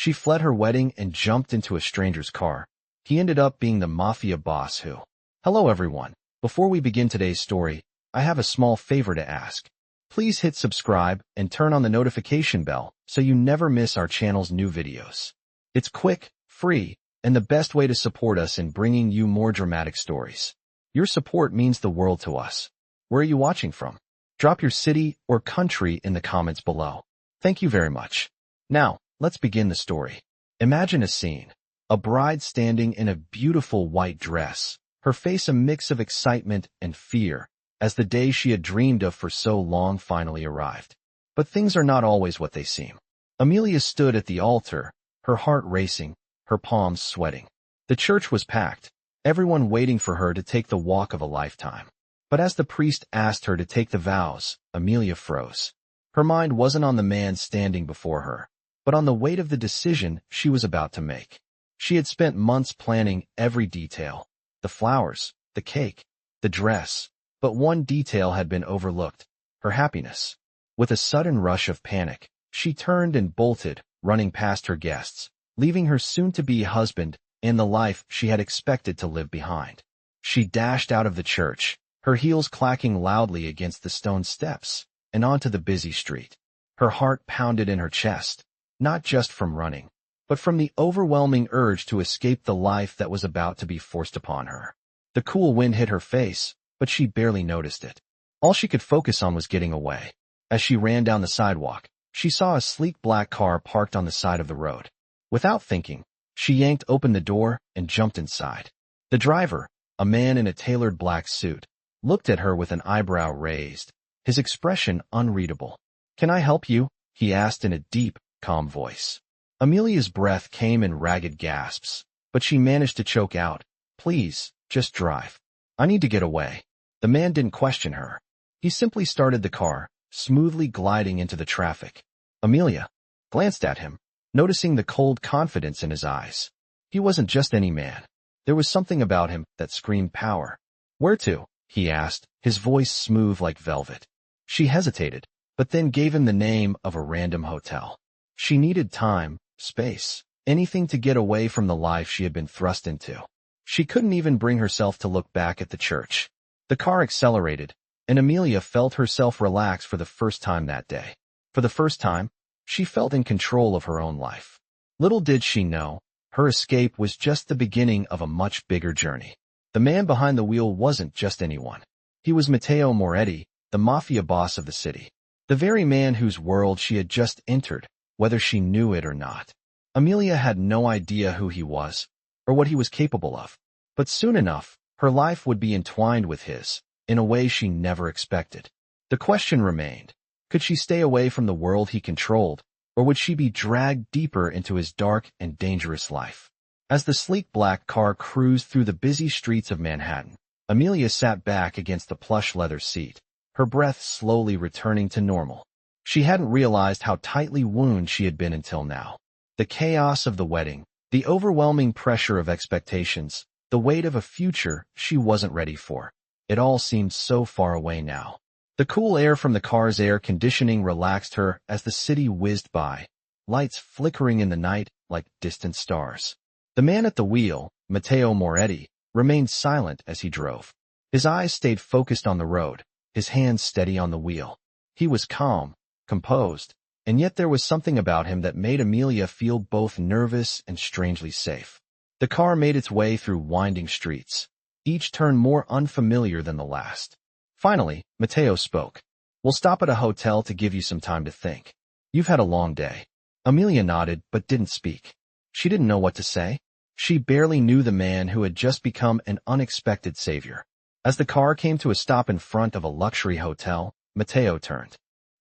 She fled her wedding and jumped into a stranger's car. He ended up being the Mafia boss who... Hello everyone. Before we begin today's story, I have a small favor to ask. Please hit subscribe and turn on the notification bell so you never miss our channel's new videos. It's quick, free, and the best way to support us in bringing you more dramatic stories. Your support means the world to us. Where are you watching from? Drop your city or country in the comments below. Thank you very much. Now, let's begin the story. Imagine a scene. A bride standing in a beautiful white dress, her face a mix of excitement and fear, as the day she had dreamed of for so long finally arrived. But things are not always what they seem. Amelia stood at the altar, her heart racing, her palms sweating. The church was packed, everyone waiting for her to take the walk of a lifetime. But as the priest asked her to take the vows, Amelia froze. Her mind wasn't on the man standing before her, but on the weight of the decision she was about to make. She had spent months planning every detail, the flowers, the cake, the dress, but one detail had been overlooked, her happiness. With a sudden rush of panic, she turned and bolted, running past her guests, leaving her soon-to-be husband and the life she had expected to live behind. She dashed out of the church, her heels clacking loudly against the stone steps, and onto the busy street. Her heart pounded in her chest, not just from running, but from the overwhelming urge to escape the life that was about to be forced upon her. The cool wind hit her face, but she barely noticed it. All she could focus on was getting away. As she ran down the sidewalk, she saw a sleek black car parked on the side of the road. Without thinking, she yanked open the door and jumped inside. The driver, a man in a tailored black suit, looked at her with an eyebrow raised, his expression unreadable. "Can I help you?" he asked in a deep, calm voice. Amelia's breath came in ragged gasps, but she managed to choke out, "Please, just drive. I need to get away." The man didn't question her. He simply started the car, smoothly gliding into the traffic. Amelia glanced at him, noticing the cold confidence in his eyes. He wasn't just any man. There was something about him that screamed power. "Where to?" he asked, his voice smooth like velvet. She hesitated, but then gave him the name of a random hotel. She needed time, space, anything to get away from the life she had been thrust into. She couldn't even bring herself to look back at the church. The car accelerated, and Amelia felt herself relax for the first time that day. For the first time, she felt in control of her own life. Little did she know, her escape was just the beginning of a much bigger journey. The man behind the wheel wasn't just anyone. He was Matteo Moretti, the Mafia boss of the city. The very man whose world she had just entered, whether she knew it or not. Amelia had no idea who he was, or what he was capable of. But soon enough, her life would be entwined with his, in a way she never expected. The question remained, could she stay away from the world he controlled, or would she be dragged deeper into his dark and dangerous life? As the sleek black car cruised through the busy streets of Manhattan, Amelia sat back against the plush leather seat, her breath slowly returning to normal. She hadn't realized how tightly wound she had been until now. The chaos of the wedding, the overwhelming pressure of expectations, the weight of a future she wasn't ready for. It all seemed so far away now. The cool air from the car's air conditioning relaxed her as the city whizzed by, lights flickering in the night like distant stars. The man at the wheel, Matteo Moretti, remained silent as he drove. His eyes stayed focused on the road, his hands steady on the wheel. He was calm, composed, and yet there was something about him that made Amelia feel both nervous and strangely safe. The car made its way through winding streets, each turn more unfamiliar than the last. Finally, Matteo spoke. "We'll stop at a hotel to give you some time to think. You've had a long day." Amelia nodded but didn't speak. She didn't know what to say. She barely knew the man who had just become an unexpected savior. As the car came to a stop in front of a luxury hotel, Matteo turned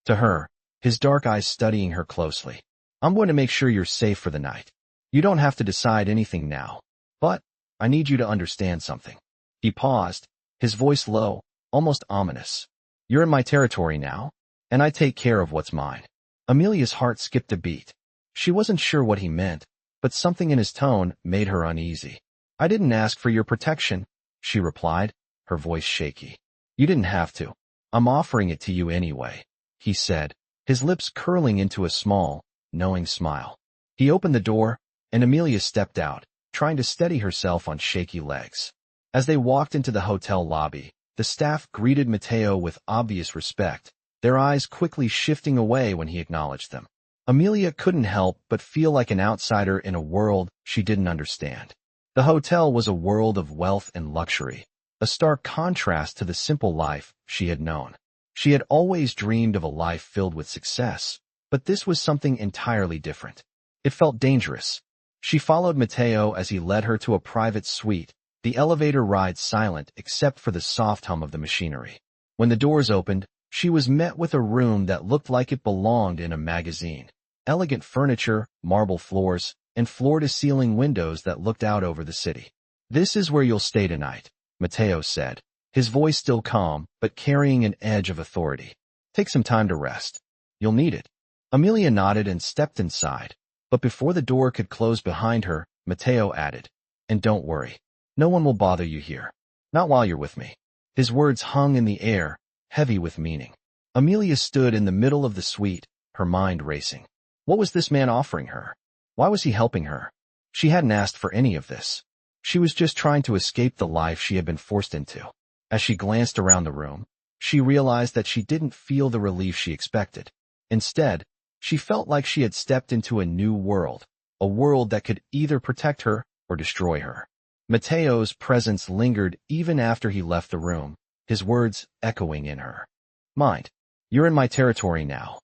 to her, his dark eyes studying her closely. "I'm going to make sure you're safe for the night. You don't have to decide anything now, but I need you to understand something." He paused, his voice low, almost ominous. "You're in my territory now, and I take care of what's mine." Amelia's heart skipped a beat. She wasn't sure what he meant, but something in his tone made her uneasy. "I didn't ask for your protection," she replied, her voice shaky. "You didn't have to. I'm offering it to you anyway," he said, his lips curling into a small, knowing smile. He opened the door, and Amelia stepped out, trying to steady herself on shaky legs. As they walked into the hotel lobby, the staff greeted Matteo with obvious respect, their eyes quickly shifting away when he acknowledged them. Amelia couldn't help but feel like an outsider in a world she didn't understand. The hotel was a world of wealth and luxury, a stark contrast to the simple life she had known. She had always dreamed of a life filled with success, but this was something entirely different. It felt dangerous. She followed Matteo as he led her to a private suite, the elevator ride silent except for the soft hum of the machinery. When the doors opened, she was met with a room that looked like it belonged in a magazine. Elegant furniture, marble floors, and floor-to-ceiling windows that looked out over the city. "This is where you'll stay tonight," Matteo said, his voice still calm but carrying an edge of authority. "Take some time to rest. You'll need it." Amelia nodded and stepped inside, but before the door could close behind her, Matteo added, "And don't worry. No one will bother you here. Not while you're with me." His words hung in the air, heavy with meaning. Amelia stood in the middle of the suite, her mind racing. What was this man offering her? Why was he helping her? She hadn't asked for any of this. She was just trying to escape the life she had been forced into. As she glanced around the room, she realized that she didn't feel the relief she expected. Instead, she felt like she had stepped into a new world, a world that could either protect her or destroy her. Matteo's presence lingered even after he left the room, his words echoing in her mind. "You're in my territory now."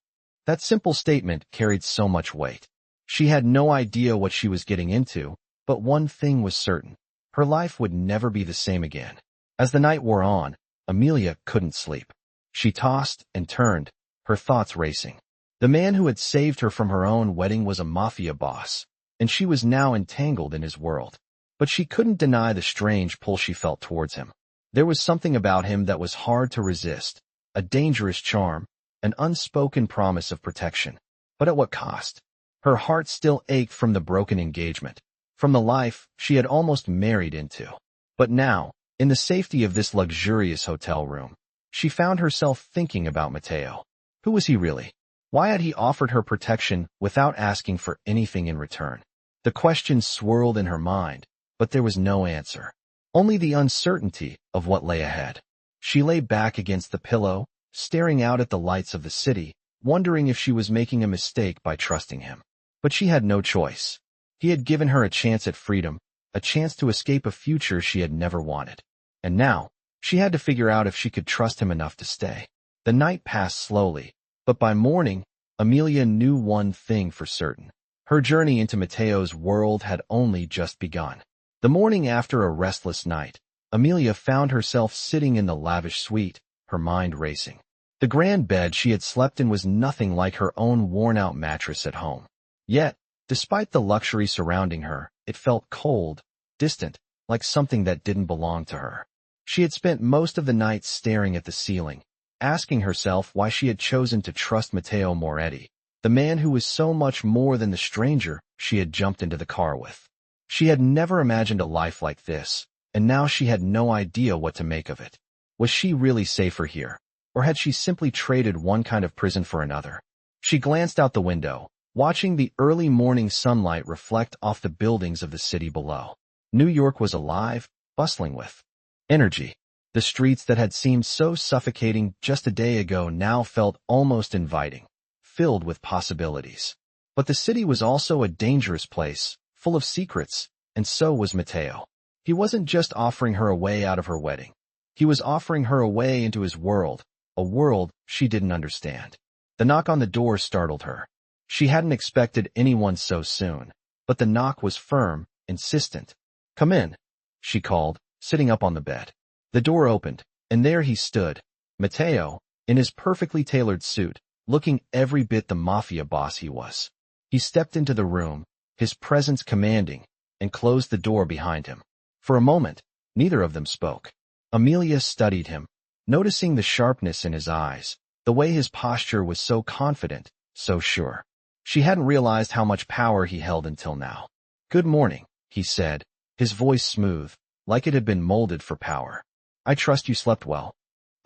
That simple statement carried so much weight. She had no idea what she was getting into, but one thing was certain. Her life would never be the same again. As the night wore on, Amelia couldn't sleep. She tossed and turned, her thoughts racing. The man who had saved her from her own wedding was a Mafia boss, and she was now entangled in his world. But she couldn't deny the strange pull she felt towards him. There was something about him that was hard to resist, a dangerous charm, an unspoken promise of protection. But at what cost? Her heart still ached from the broken engagement, from the life she had almost married into. But now, in the safety of this luxurious hotel room, she found herself thinking about Matteo. Who was he really? Why had he offered her protection without asking for anything in return? The question swirled in her mind, but there was no answer. Only the uncertainty of what lay ahead. She lay back against the pillow, staring out at the lights of the city, wondering if she was making a mistake by trusting him. But she had no choice. He had given her a chance at freedom, a chance to escape a future she had never wanted. And now, she had to figure out if she could trust him enough to stay. The night passed slowly, but by morning, Amelia knew one thing for certain. Her journey into Matteo's world had only just begun. The morning after a restless night, Amelia found herself sitting in the lavish suite, her mind racing. The grand bed she had slept in was nothing like her own worn-out mattress at home. Yet, despite the luxury surrounding her, it felt cold, distant, like something that didn't belong to her. She had spent most of the night staring at the ceiling, asking herself why she had chosen to trust Matteo Moretti, the man who was so much more than the stranger she had jumped into the car with. She had never imagined a life like this, and now she had no idea what to make of it. Was she really safer here, or had she simply traded one kind of prison for another? She glanced out the window, watching the early morning sunlight reflect off the buildings of the city below. New York was alive, bustling with energy. The streets that had seemed so suffocating just a day ago now felt almost inviting, filled with possibilities. But the city was also a dangerous place, full of secrets, and so was Matteo. He wasn't just offering her a way out of her wedding. He was offering her a way into his world, a world she didn't understand. The knock on the door startled her. She hadn't expected anyone so soon, but the knock was firm, insistent. "Come in," she called, sitting up on the bed. The door opened, and there he stood, Matteo, in his perfectly tailored suit, looking every bit the Mafia boss he was. He stepped into the room, his presence commanding, and closed the door behind him. For a moment, neither of them spoke. Amelia studied him, noticing the sharpness in his eyes, the way his posture was so confident, so sure. She hadn't realized how much power he held until now. "Good morning," he said, his voice smooth, like it had been molded for power. "I trust you slept well."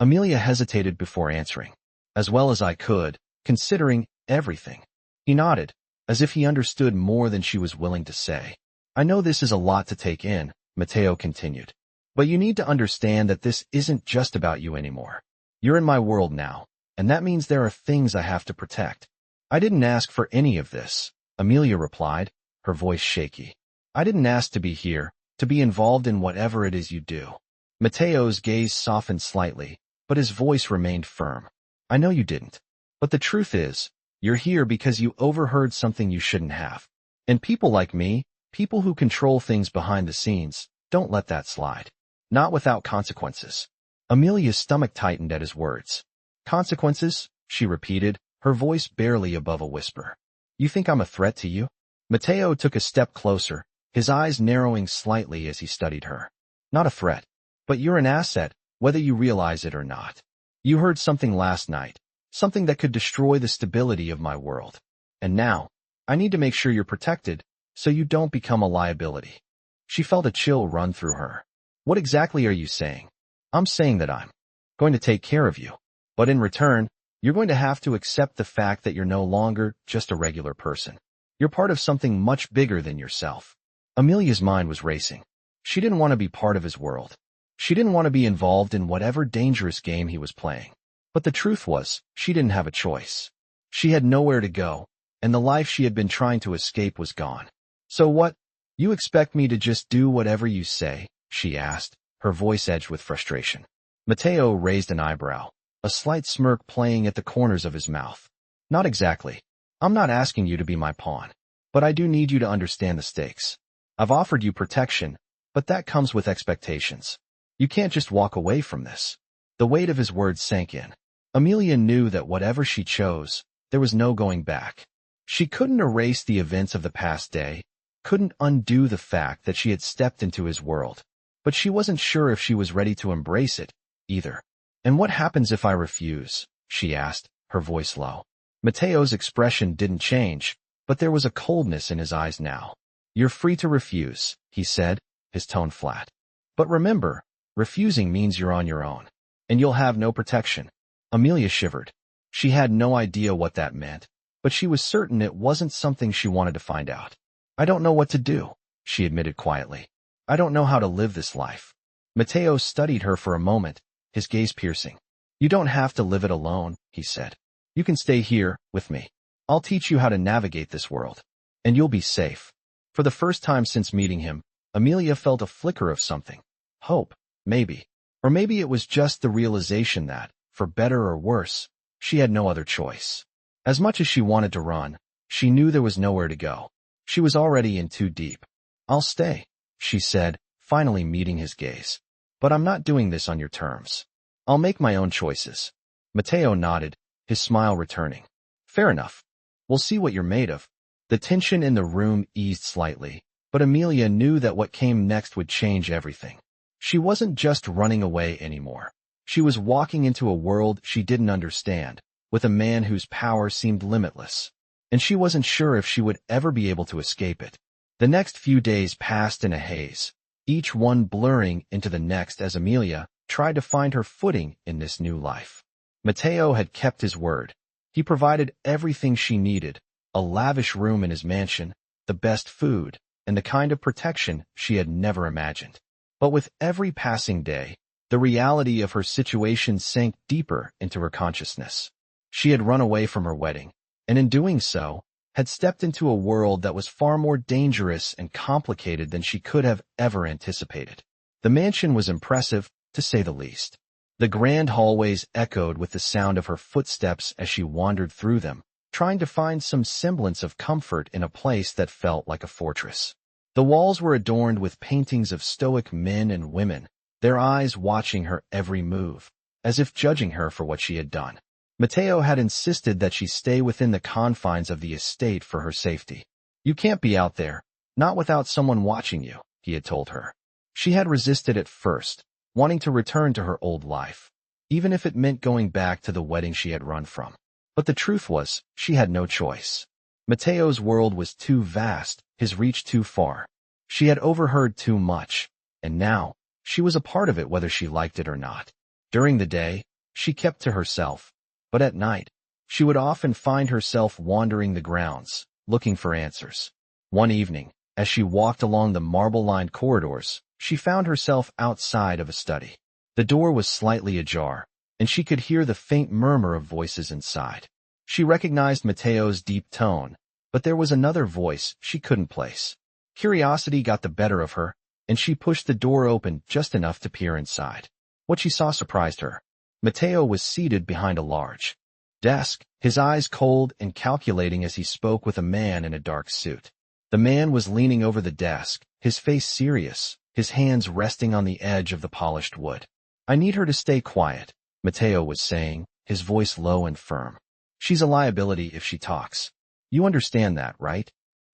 Amelia hesitated before answering. "As well as I could, considering everything." He nodded, as if he understood more than she was willing to say. I know this is a lot to take in, Matteo continued. But you need to understand that this isn't just about you anymore. You're in my world now, and that means there are things I have to protect. I didn't ask for any of this, Amelia replied, her voice shaky. I didn't ask to be here, to be involved in whatever it is you do. Matteo's gaze softened slightly, but his voice remained firm. I know you didn't. But the truth is, you're here because you overheard something you shouldn't have. And people like me, people who control things behind the scenes, don't let that slide. Not without consequences. Amelia's stomach tightened at his words. Consequences? She repeated, her voice barely above a whisper. You think I'm a threat to you? Matteo took a step closer, his eyes narrowing slightly as he studied her. Not a threat. But you're an asset, whether you realize it or not. You heard something last night, something that could destroy the stability of my world. And now, I need to make sure you're protected, so you don't become a liability. She felt a chill run through her. What exactly are you saying? I'm saying that I'm going to take care of you. But in return, you're going to have to accept the fact that you're no longer just a regular person. You're part of something much bigger than yourself. Amelia's mind was racing. She didn't want to be part of his world. She didn't want to be involved in whatever dangerous game he was playing. But the truth was, she didn't have a choice. She had nowhere to go, and the life she had been trying to escape was gone. So what? You expect me to just do whatever you say? She asked, her voice edged with frustration. Matteo raised an eyebrow, a slight smirk playing at the corners of his mouth. Not exactly. I'm not asking you to be my pawn. But I do need you to understand the stakes. I've offered you protection, but that comes with expectations. You can't just walk away from this. The weight of his words sank in. Amelia knew that whatever she chose, there was no going back. She couldn't erase the events of the past day, couldn't undo the fact that she had stepped into his world. But she wasn't sure if she was ready to embrace it, either. And what happens if I refuse? She asked, her voice low. Matteo's expression didn't change, but there was a coldness in his eyes now. You're free to refuse, he said, his tone flat. But remember, refusing means you're on your own, and you'll have no protection. Amelia shivered. She had no idea what that meant, but she was certain it wasn't something she wanted to find out. I don't know what to do, she admitted quietly. I don't know how to live this life. Matteo studied her for a moment, his gaze piercing. You don't have to live it alone, he said. You can stay here, with me. I'll teach you how to navigate this world. And you'll be safe. For the first time since meeting him, Amelia felt a flicker of something. Hope, maybe. Or maybe it was just the realization that, for better or worse, she had no other choice. As much as she wanted to run, she knew there was nowhere to go. She was already in too deep. I'll stay, she said, finally meeting his gaze. But I'm not doing this on your terms. I'll make my own choices. Matteo nodded, his smile returning. Fair enough. We'll see what you're made of. The tension in the room eased slightly, but Amelia knew that what came next would change everything. She wasn't just running away anymore. She was walking into a world she didn't understand, with a man whose power seemed limitless. And she wasn't sure if she would ever be able to escape it. The next few days passed in a haze, each one blurring into the next as Amelia tried to find her footing in this new life. Matteo had kept his word. He provided everything she needed, a lavish room in his mansion, the best food, and the kind of protection she had never imagined. But with every passing day, the reality of her situation sank deeper into her consciousness. She had run away from her wedding, and in doing so, had stepped into a world that was far more dangerous and complicated than she could have ever anticipated. The mansion was impressive, to say the least. The grand hallways echoed with the sound of her footsteps as she wandered through them, trying to find some semblance of comfort in a place that felt like a fortress. The walls were adorned with paintings of stoic men and women, their eyes watching her every move, as if judging her for what she had done. Matteo had insisted that she stay within the confines of the estate for her safety. You can't be out there, not without someone watching you, he had told her. She had resisted at first, wanting to return to her old life, even if it meant going back to the wedding she had run from. But the truth was, she had no choice. Matteo's world was too vast, his reach too far. She had overheard too much, and now, she was a part of it whether she liked it or not. During the day, she kept to herself, but at night, she would often find herself wandering the grounds, looking for answers. One evening, as she walked along the marble-lined corridors, she found herself outside of a study. The door was slightly ajar, and she could hear the faint murmur of voices inside. She recognized Matteo's deep tone, but there was another voice she couldn't place. Curiosity got the better of her, and she pushed the door open just enough to peer inside. What she saw surprised her. Matteo was seated behind a large desk, his eyes cold and calculating as he spoke with a man in a dark suit. The man was leaning over the desk, his face serious, his hands resting on the edge of the polished wood. "I need her to stay quiet," Matteo was saying, his voice low and firm. "She's a liability if she talks. You understand that, right?"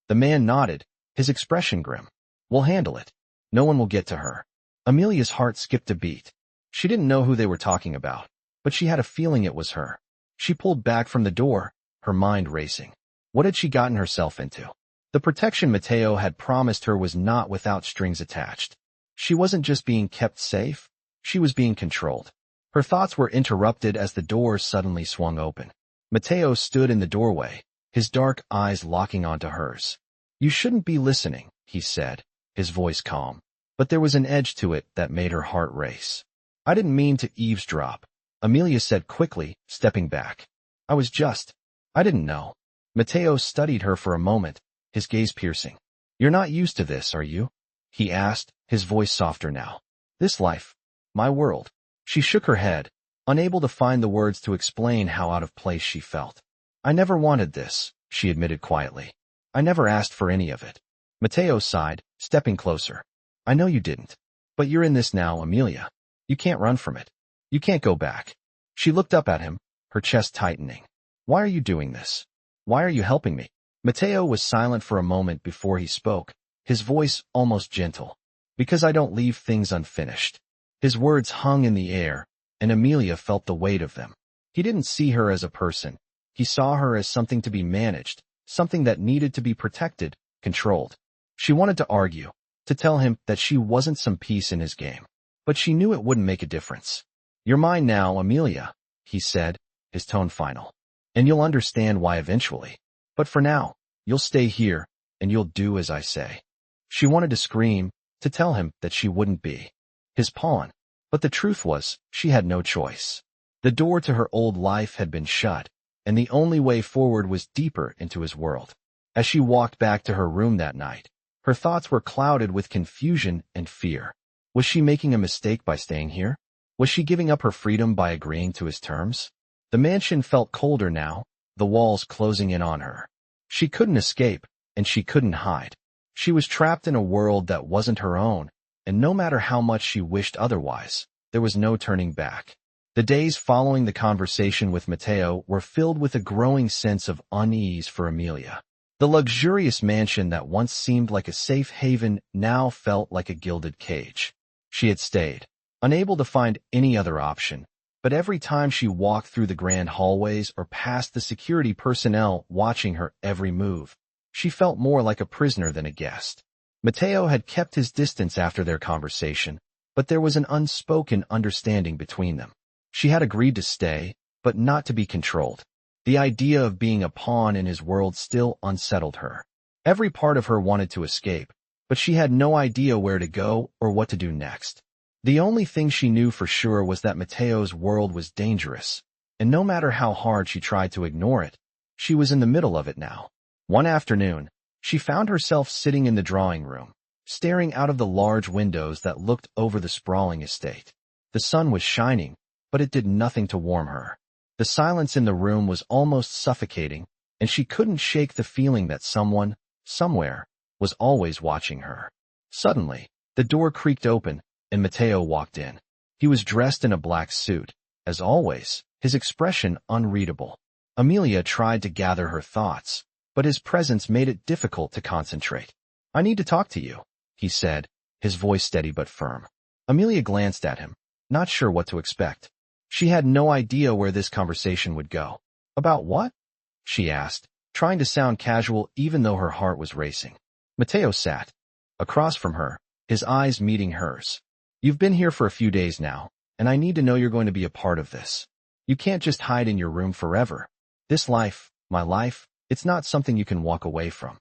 The man nodded, his expression grim. "We'll handle it. No one will get to her." Amelia's heart skipped a beat. She didn't know who they were talking about, but she had a feeling it was her. She pulled back from the door, her mind racing. What had she gotten herself into? The protection Matteo had promised her was not without strings attached. She wasn't just being kept safe, she was being controlled. Her thoughts were interrupted as the door suddenly swung open. Matteo stood in the doorway, his dark eyes locking onto hers. "You shouldn't be listening," he said, his voice calm, but there was an edge to it that made her heart race. "I didn't mean to eavesdrop," Amelia said quickly, stepping back. I didn't know." Matteo studied her for a moment, his gaze piercing. "You're not used to this, are you?" he asked, his voice softer now. "This life, my world." She shook her head, unable to find the words to explain how out of place she felt. "I never wanted this," she admitted quietly. "I never asked for any of it." Matteo sighed, stepping closer. "I know you didn't. But you're in this now, Amelia. You can't run from it. You can't go back." She looked up at him, her chest tightening. "Why are you doing this? Why are you helping me?" Matteo was silent for a moment before he spoke, his voice almost gentle. "Because I don't leave things unfinished." His words hung in the air, and Amelia felt the weight of them. He didn't see her as a person. He saw her as something to be managed, something that needed to be protected, controlled. She wanted to argue, to tell him that she wasn't some piece in his game. But she knew it wouldn't make a difference. "You're mine now, Amelia," he said, his tone final. "And you'll understand why eventually. But for now, you'll stay here, and you'll do as I say." She wanted to scream, to tell him that she wouldn't be his pawn. But the truth was, she had no choice. The door to her old life had been shut, and the only way forward was deeper into his world. As she walked back to her room that night, her thoughts were clouded with confusion and fear. Was she making a mistake by staying here? Was she giving up her freedom by agreeing to his terms? The mansion felt colder now, the walls closing in on her. She couldn't escape, and she couldn't hide. She was trapped in a world that wasn't her own, and no matter how much she wished otherwise, there was no turning back. The days following the conversation with Matteo were filled with a growing sense of unease for Amelia. The luxurious mansion that once seemed like a safe haven now felt like a gilded cage. She had stayed, unable to find any other option, but every time she walked through the grand hallways or past the security personnel watching her every move, she felt more like a prisoner than a guest. Matteo had kept his distance after their conversation, but there was an unspoken understanding between them. She had agreed to stay, but not to be controlled. The idea of being a pawn in his world still unsettled her. Every part of her wanted to escape, but she had no idea where to go or what to do next. The only thing she knew for sure was that Matteo's world was dangerous, and no matter how hard she tried to ignore it, she was in the middle of it now. One afternoon, she found herself sitting in the drawing room, staring out of the large windows that looked over the sprawling estate. The sun was shining, but it did nothing to warm her. The silence in the room was almost suffocating, and she couldn't shake the feeling that someone, somewhere, was always watching her. Suddenly, the door creaked open, and Matteo walked in. He was dressed in a black suit, as always, his expression unreadable. Amelia tried to gather her thoughts, but his presence made it difficult to concentrate. "I need to talk to you," he said, his voice steady but firm. Amelia glanced at him, not sure what to expect. She had no idea where this conversation would go. "About what?" she asked, trying to sound casual even though her heart was racing. Matteo sat across from her, his eyes meeting hers. "You've been here for a few days now, and I need to know you're going to be a part of this. You can't just hide in your room forever. This life, my life, It's not something you can walk away from.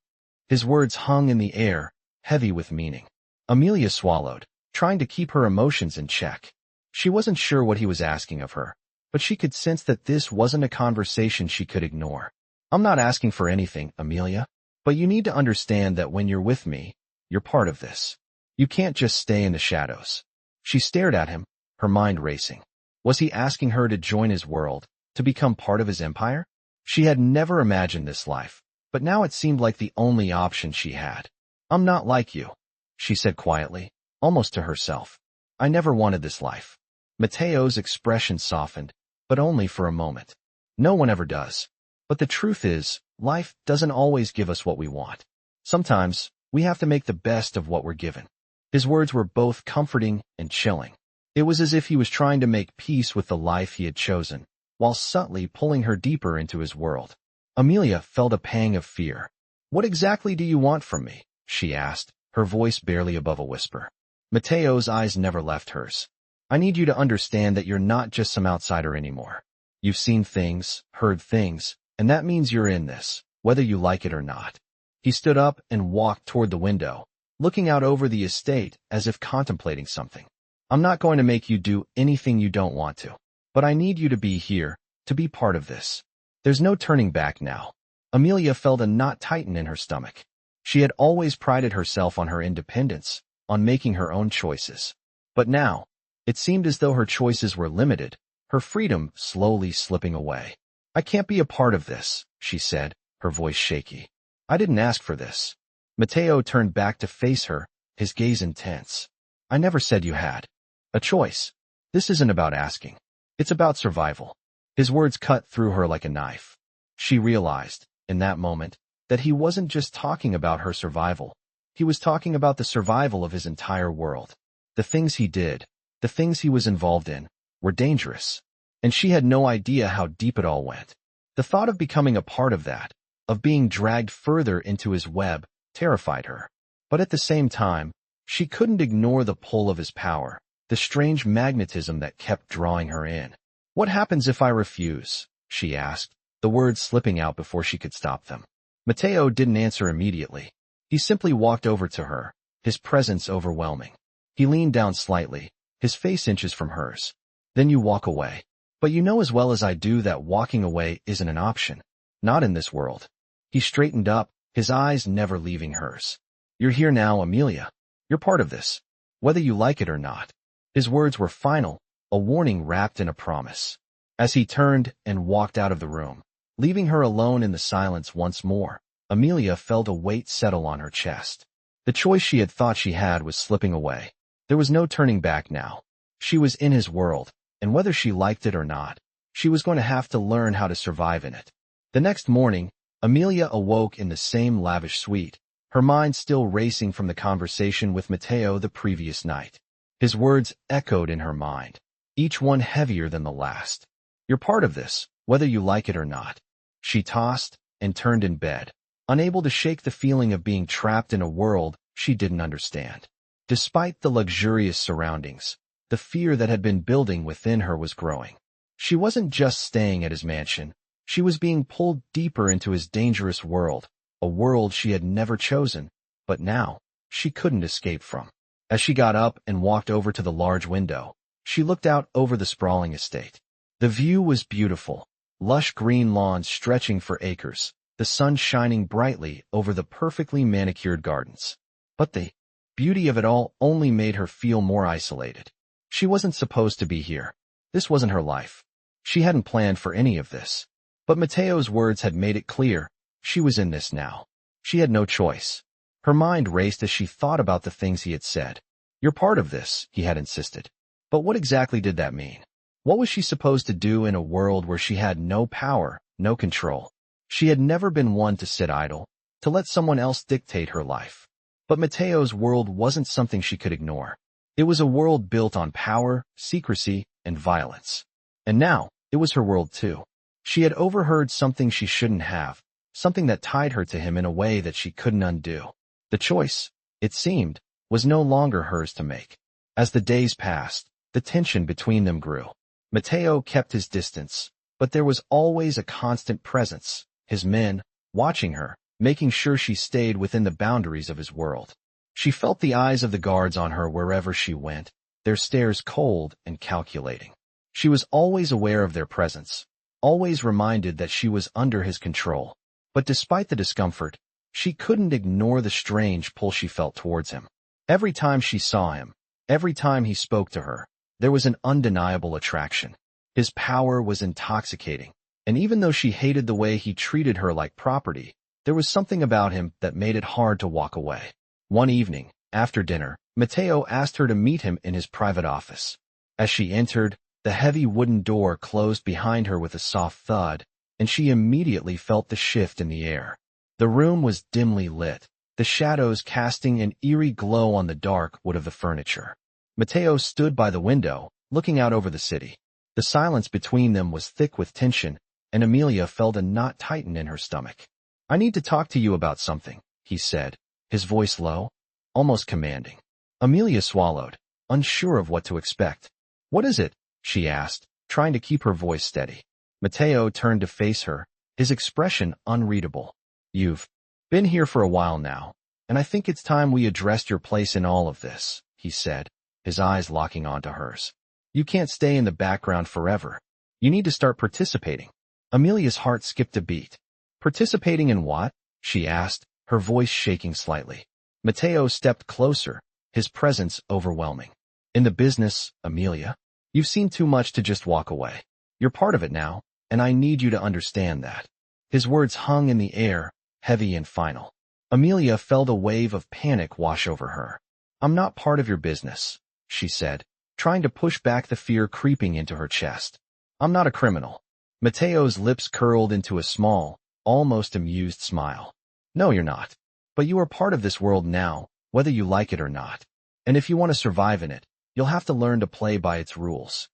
His words hung in the air, heavy with meaning. Amelia swallowed, trying to keep her emotions in check. She wasn't sure what he was asking of her, but she could sense that this wasn't a conversation she could ignore. I'm not asking for anything, Amelia, but you need to understand that when you're with me, you're part of this. You can't just stay in the shadows. She stared at him, her mind racing. Was he asking her to join his world, to become part of his empire? She had never imagined this life, but now it seemed like the only option she had. I'm not like you, she said quietly, almost to herself. I never wanted this life. Matteo's expression softened, but only for a moment. No one ever does. But the truth is, life doesn't always give us what we want. Sometimes, we have to make the best of what we're given. His words were both comforting and chilling. It was as if he was trying to make peace with the life he had chosen, while subtly pulling her deeper into his world. Amelia felt a pang of fear. What exactly do you want from me? She asked, her voice barely above a whisper. Matteo's eyes never left hers. I need you to understand that you're not just some outsider anymore. You've seen things, heard things, and that means you're in this, whether you like it or not. He stood up and walked toward the window, looking out over the estate as if contemplating something. I'm not going to make you do anything you don't want to, but I need you to be here, to be part of this. There's no turning back now. Amelia felt a knot tighten in her stomach. She had always prided herself on her independence, on making her own choices. But now, it seemed as though her choices were limited, her freedom slowly slipping away. I can't be a part of this, she said, her voice shaky. I didn't ask for this. Matteo turned back to face her, his gaze intense. I never said you had a choice. This isn't about asking. It's about survival. His words cut through her like a knife. She realized, in that moment, that he wasn't just talking about her survival. He was talking about the survival of his entire world. The things he did, the things he was involved in, were dangerous. And she had no idea how deep it all went. The thought of becoming a part of that, of being dragged further into his web, terrified her. But at the same time, she couldn't ignore the pull of his power, the strange magnetism that kept drawing her in. What happens if I refuse? She asked, the words slipping out before she could stop them. Matteo didn't answer immediately. He simply walked over to her, his presence overwhelming. He leaned down slightly, his face inches from hers. Then you walk away. But you know as well as I do that walking away isn't an option. Not in this world. He straightened up, his eyes never leaving hers. You're here now, Amelia. You're part of this, whether you like it or not. His words were final, a warning wrapped in a promise. As he turned and walked out of the room, leaving her alone in the silence once more, Amelia felt a weight settle on her chest. The choice she had thought she had was slipping away. There was no turning back now. She was in his world, and whether she liked it or not, she was going to have to learn how to survive in it. The next morning, Amelia awoke in the same lavish suite, her mind still racing from the conversation with Matteo the previous night. His words echoed in her mind, each one heavier than the last. You're part of this, whether you like it or not. She tossed and turned in bed, unable to shake the feeling of being trapped in a world she didn't understand. Despite the luxurious surroundings, the fear that had been building within her was growing. She wasn't just staying at his mansion. She was being pulled deeper into his dangerous world, a world she had never chosen, but now, she couldn't escape from. As she got up and walked over to the large window, she looked out over the sprawling estate. The view was beautiful, lush green lawns stretching for acres, the sun shining brightly over the perfectly manicured gardens. But the beauty of it all only made her feel more isolated. She wasn't supposed to be here. This wasn't her life. She hadn't planned for any of this. But Matteo's words had made it clear. She was in this now. She had no choice. Her mind raced as she thought about the things he had said. You're part of this, he had insisted. But what exactly did that mean? What was she supposed to do in a world where she had no power, no control? She had never been one to sit idle, to let someone else dictate her life. But Matteo's world wasn't something she could ignore. It was a world built on power, secrecy, and violence. And now, it was her world too. She had overheard something she shouldn't have, something that tied her to him in a way that she couldn't undo. The choice, it seemed, was no longer hers to make. As the days passed, the tension between them grew. Matteo kept his distance, but there was always a constant presence, his men, watching her, making sure she stayed within the boundaries of his world. She felt the eyes of the guards on her wherever she went, their stares cold and calculating. She was always aware of their presence, always reminded that she was under his control. But despite the discomfort, she couldn't ignore the strange pull she felt towards him. Every time she saw him, every time he spoke to her, there was an undeniable attraction. His power was intoxicating, and even though she hated the way he treated her like property, there was something about him that made it hard to walk away. One evening, after dinner, Matteo asked her to meet him in his private office. As she entered, the heavy wooden door closed behind her with a soft thud, and she immediately felt the shift in the air. The room was dimly lit, the shadows casting an eerie glow on the dark wood of the furniture. Matteo stood by the window, looking out over the city. The silence between them was thick with tension, and Amelia felt a knot tighten in her stomach. "I need to talk to you about something," he said, his voice low, almost commanding. Amelia swallowed, unsure of what to expect. "What is it?" she asked, trying to keep her voice steady. Matteo turned to face her, his expression unreadable. "You've been here for a while now, and I think it's time we addressed your place in all of this," he said, his eyes locking onto hers. "You can't stay in the background forever. You need to start participating." Amelia's heart skipped a beat. "Participating in what?" she asked, her voice shaking slightly. Matteo stepped closer, his presence overwhelming. "In the business, Amelia. You've seen too much to just walk away. You're part of it now, and I need you to understand that." His words hung in the air, heavy and final. Amelia felt a wave of panic wash over her. "I'm not part of your business," she said, trying to push back the fear creeping into her chest. "I'm not a criminal." Matteo's lips curled into a small, almost amused smile. "No, you're not. But you are part of this world now, whether you like it or not. And if you want to survive in it, you'll have to learn to play by its rules."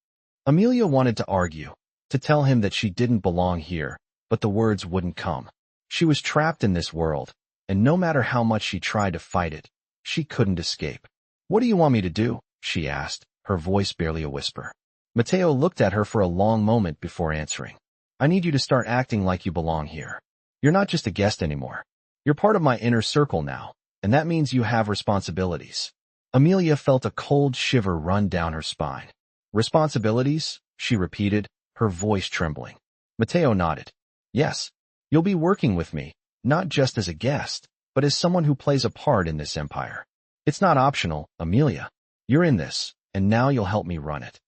Amelia wanted to argue, to tell him that she didn't belong here, but the words wouldn't come. She was trapped in this world, and no matter how much she tried to fight it, she couldn't escape. "What do you want me to do?" she asked, her voice barely a whisper. Matteo looked at her for a long moment before answering. "I need you to start acting like you belong here. You're not just a guest anymore. You're part of my inner circle now, and that means you have responsibilities." Amelia felt a cold shiver run down her spine. "Responsibilities?" she repeated, her voice trembling. Matteo nodded. "Yes. You'll be working with me, not just as a guest, but as someone who plays a part in this empire. It's not optional, Amelia. You're in this, and now you'll help me run it."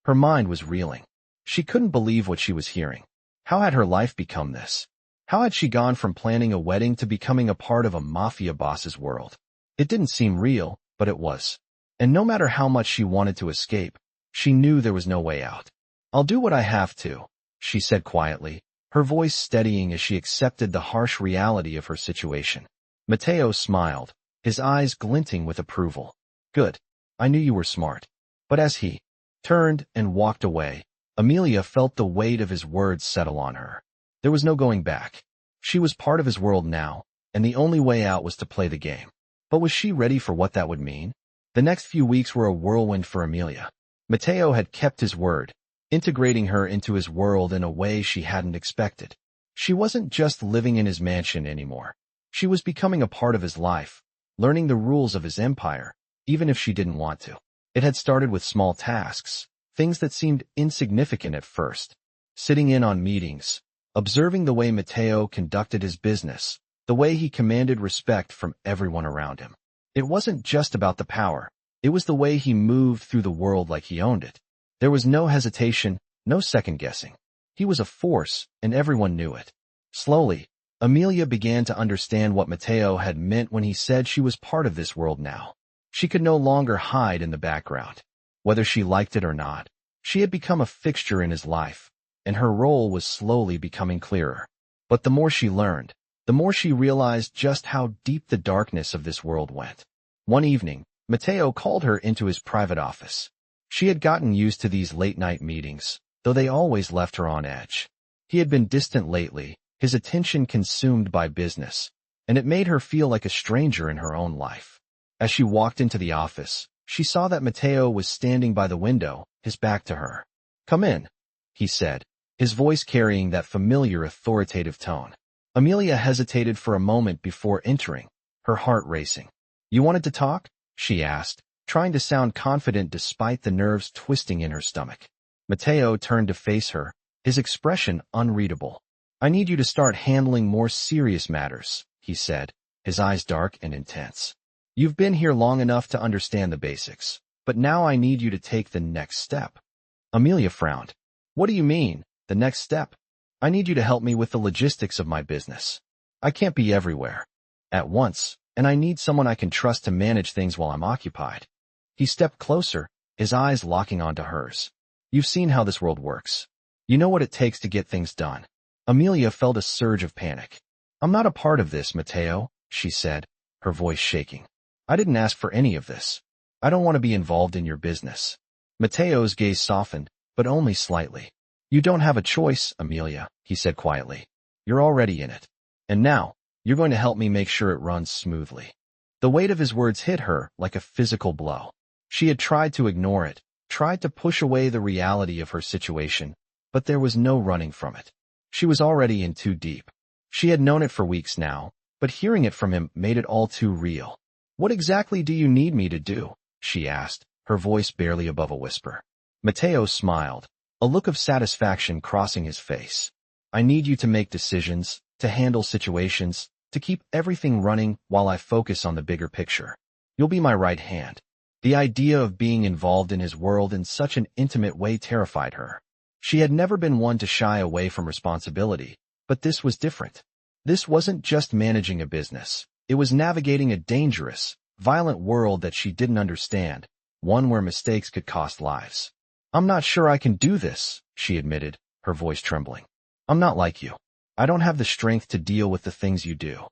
Her mind was reeling. She couldn't believe what she was hearing. How had her life become this? How had she gone from planning a wedding to becoming a part of a mafia boss's world? It didn't seem real, but it was. And no matter how much she wanted to escape, she knew there was no way out. "I'll do what I have to," she said quietly, her voice steadying as she accepted the harsh reality of her situation. Matteo smiled, his eyes glinting with approval. "Good. I knew you were smart." But as he turned and walked away, Amelia felt the weight of his words settle on her. There was no going back. She was part of his world now, and the only way out was to play the game. But was she ready for what that would mean? The next few weeks were a whirlwind for Amelia. Matteo had kept his word, integrating her into his world in a way she hadn't expected. She wasn't just living in his mansion anymore. She was becoming a part of his life, learning the rules of his empire, even if she didn't want to. It had started with small tasks, things that seemed insignificant at first. Sitting in on meetings, observing the way Matteo conducted his business, the way he commanded respect from everyone around him. It wasn't just about the power. It was the way he moved through the world like he owned it. There was no hesitation, no second-guessing. He was a force, and everyone knew it. Slowly, Amelia began to understand what Matteo had meant when he said she was part of this world now. She could no longer hide in the background. Whether she liked it or not, she had become a fixture in his life, and her role was slowly becoming clearer. But the more she learned, the more she realized just how deep the darkness of this world went. One evening, Matteo called her into his private office. She had gotten used to these late-night meetings, though they always left her on edge. He had been distant lately, his attention consumed by business, and it made her feel like a stranger in her own life. As she walked into the office, she saw that Matteo was standing by the window, his back to her. "Come in," he said, his voice carrying that familiar authoritative tone. Amelia hesitated for a moment before entering, her heart racing. You wanted to talk? She asked, trying to sound confident despite the nerves twisting in her stomach. Matteo turned to face her, his expression unreadable. I need you to start handling more serious matters, he said, his eyes dark and intense. You've been here long enough to understand the basics, but now I need you to take the next step. Amelia frowned. What do you mean, the next step? I need you to help me with the logistics of my business. I can't be everywhere at once, and I need someone I can trust to manage things while I'm occupied. He stepped closer, his eyes locking onto hers. You've seen how this world works. You know what it takes to get things done. Amelia felt a surge of panic. I'm not a part of this, Matteo, she said, her voice shaking. I didn't ask for any of this. I don't want to be involved in your business. Matteo's gaze softened, but only slightly. You don't have a choice, Amelia, he said quietly. You're already in it. And now, you're going to help me make sure it runs smoothly. The weight of his words hit her like a physical blow. She had tried to ignore it, tried to push away the reality of her situation, but there was no running from it. She was already in too deep. She had known it for weeks now, but hearing it from him made it all too real. What exactly do you need me to do? She asked, her voice barely above a whisper. Matteo smiled, a look of satisfaction crossing his face. I need you to make decisions, to handle situations, to keep everything running while I focus on the bigger picture. You'll be my right hand. The idea of being involved in his world in such an intimate way terrified her. She had never been one to shy away from responsibility, but this was different. This wasn't just managing a business. It was navigating a dangerous, violent world that she didn't understand, one where mistakes could cost lives. I'm not sure I can do this, she admitted, her voice trembling. I'm not like you. I don't have the strength to deal with the things you do.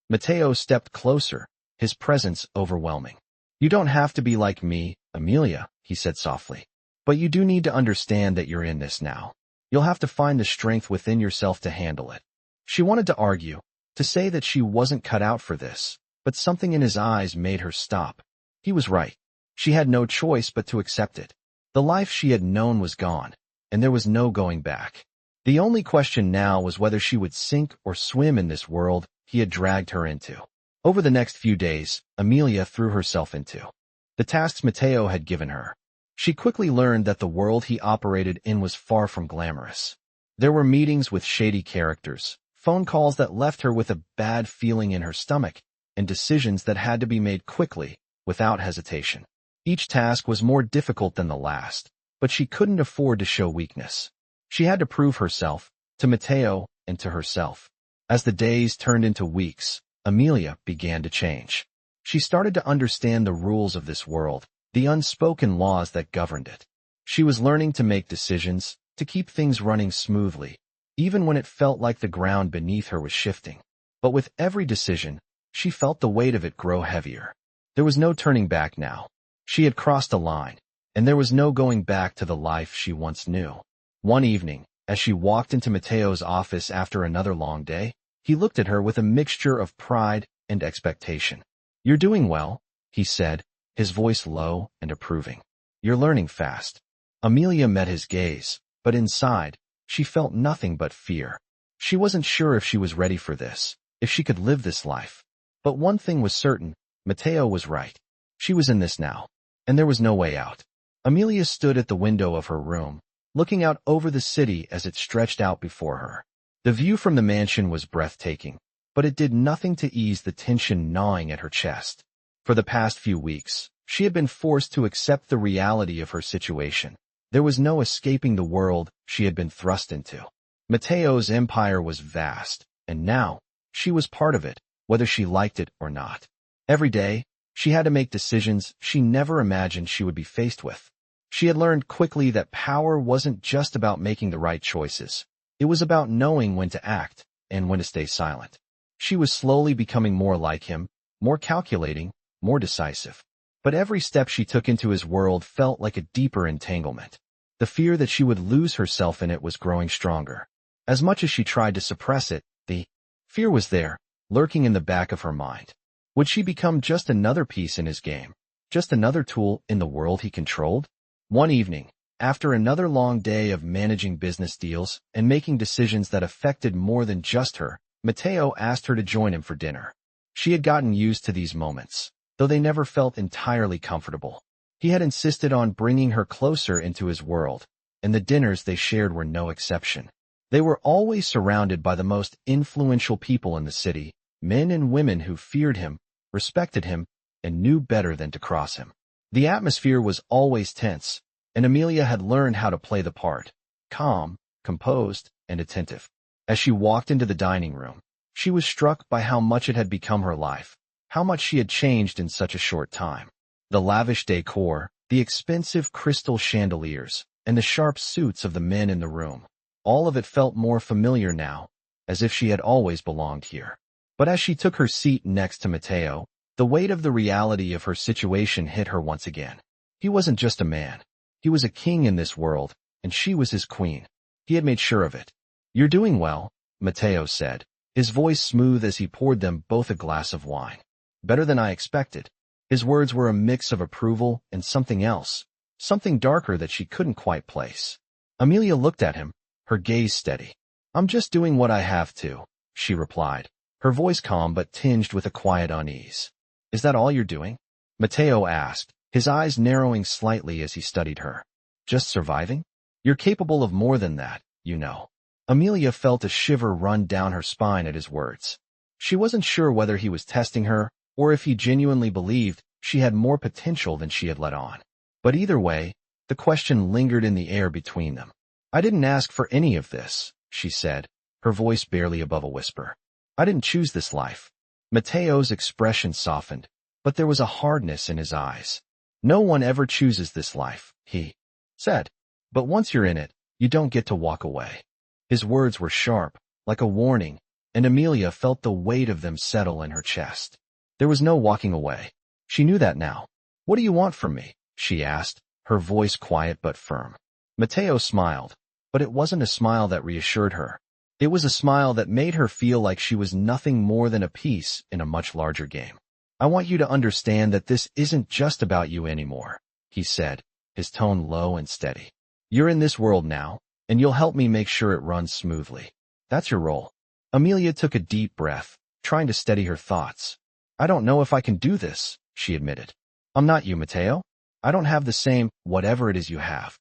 Matteo stepped closer, his presence overwhelming. You don't have to be like me, Amelia, he said softly. But you do need to understand that you're in this now. You'll have to find the strength within yourself to handle it. She wanted to argue, to say that she wasn't cut out for this, but something in his eyes made her stop. He was right. She had no choice but to accept it. The life she had known was gone, and there was no going back. The only question now was whether she would sink or swim in this world he had dragged her into. Over the next few days, Amelia threw herself into the tasks Matteo had given her. She quickly learned that the world he operated in was far from glamorous. There were meetings with shady characters, phone calls that left her with a bad feeling in her stomach, and decisions that had to be made quickly, without hesitation. Each task was more difficult than the last, but she couldn't afford to show weakness. She had to prove herself, to Matteo, and to herself. As the days turned into weeks, Amelia began to change. She started to understand the rules of this world, the unspoken laws that governed it. She was learning to make decisions, to keep things running smoothly, even when it felt like the ground beneath her was shifting. But with every decision, she felt the weight of it grow heavier. There was no turning back now. She had crossed a line, and there was no going back to the life she once knew. One evening, as she walked into Matteo's office after another long day, he looked at her with a mixture of pride and expectation. You're doing well, he said, his voice low and approving. You're learning fast. Amelia met his gaze, but inside, she felt nothing but fear. She wasn't sure if she was ready for this, if she could live this life. But one thing was certain, Matteo was right. She was in this now, and there was no way out. Amelia stood at the window of her room, looking out over the city as it stretched out before her. The view from the mansion was breathtaking, but it did nothing to ease the tension gnawing at her chest. For the past few weeks, she had been forced to accept the reality of her situation. There was no escaping the world she had been thrust into. Matteo's empire was vast, and now, she was part of it, whether she liked it or not. Every day, she had to make decisions she never imagined she would be faced with. She had learned quickly that power wasn't just about making the right choices. It was about knowing when to act and when to stay silent. She was slowly becoming more like him, more calculating, more decisive. But every step she took into his world felt like a deeper entanglement. The fear that she would lose herself in it was growing stronger. As much as she tried to suppress it, the fear was there, lurking in the back of her mind. Would she become just another piece in his game? Just another tool in the world he controlled? One evening, after another long day of managing business deals and making decisions that affected more than just her, Matteo asked her to join him for dinner. She had gotten used to these moments, though they never felt entirely comfortable. He had insisted on bringing her closer into his world, and the dinners they shared were no exception. They were always surrounded by the most influential people in the city, men and women who feared him, respected him, and knew better than to cross him. The atmosphere was always tense, and Amelia had learned how to play the part, calm, composed, and attentive. As she walked into the dining room, she was struck by how much it had become her life, how much she had changed in such a short time. The lavish decor, the expensive crystal chandeliers, and the sharp suits of the men in the room, all of it felt more familiar now, as if she had always belonged here. But as she took her seat next to Matteo, the weight of the reality of her situation hit her once again. He wasn't just a man. He was a king in this world, and she was his queen. He had made sure of it. "You're doing well," Matteo said, his voice smooth as he poured them both a glass of wine. "Better than I expected." His words were a mix of approval and something else, something darker that she couldn't quite place. Amelia looked at him, her gaze steady. "I'm just doing what I have to," she replied, her voice calm but tinged with a quiet unease. "Is that all you're doing?" Matteo asked, his eyes narrowing slightly as he studied her. "Just surviving? You're capable of more than that, you know." Amelia felt a shiver run down her spine at his words. She wasn't sure whether he was testing her or if he genuinely believed she had more potential than she had let on. But either way, the question lingered in the air between them. "I didn't ask for any of this," she said, her voice barely above a whisper. "I didn't choose this life." Matteo's expression softened, but there was a hardness in his eyes. "No one ever chooses this life," he said. "But once you're in it, you don't get to walk away." His words were sharp, like a warning, and Amelia felt the weight of them settle in her chest. There was no walking away. She knew that now. "What do you want from me?" she asked, her voice quiet but firm. Matteo smiled, but it wasn't a smile that reassured her. It was a smile that made her feel like she was nothing more than a piece in a much larger game. "I want you to understand that this isn't just about you anymore," he said, his tone low and steady. "You're in this world now, and you'll help me make sure it runs smoothly. That's your role." Amelia took a deep breath, trying to steady her thoughts. "I don't know if I can do this," she admitted. "I'm not you, Matteo. I don't have the same, whatever it is you have."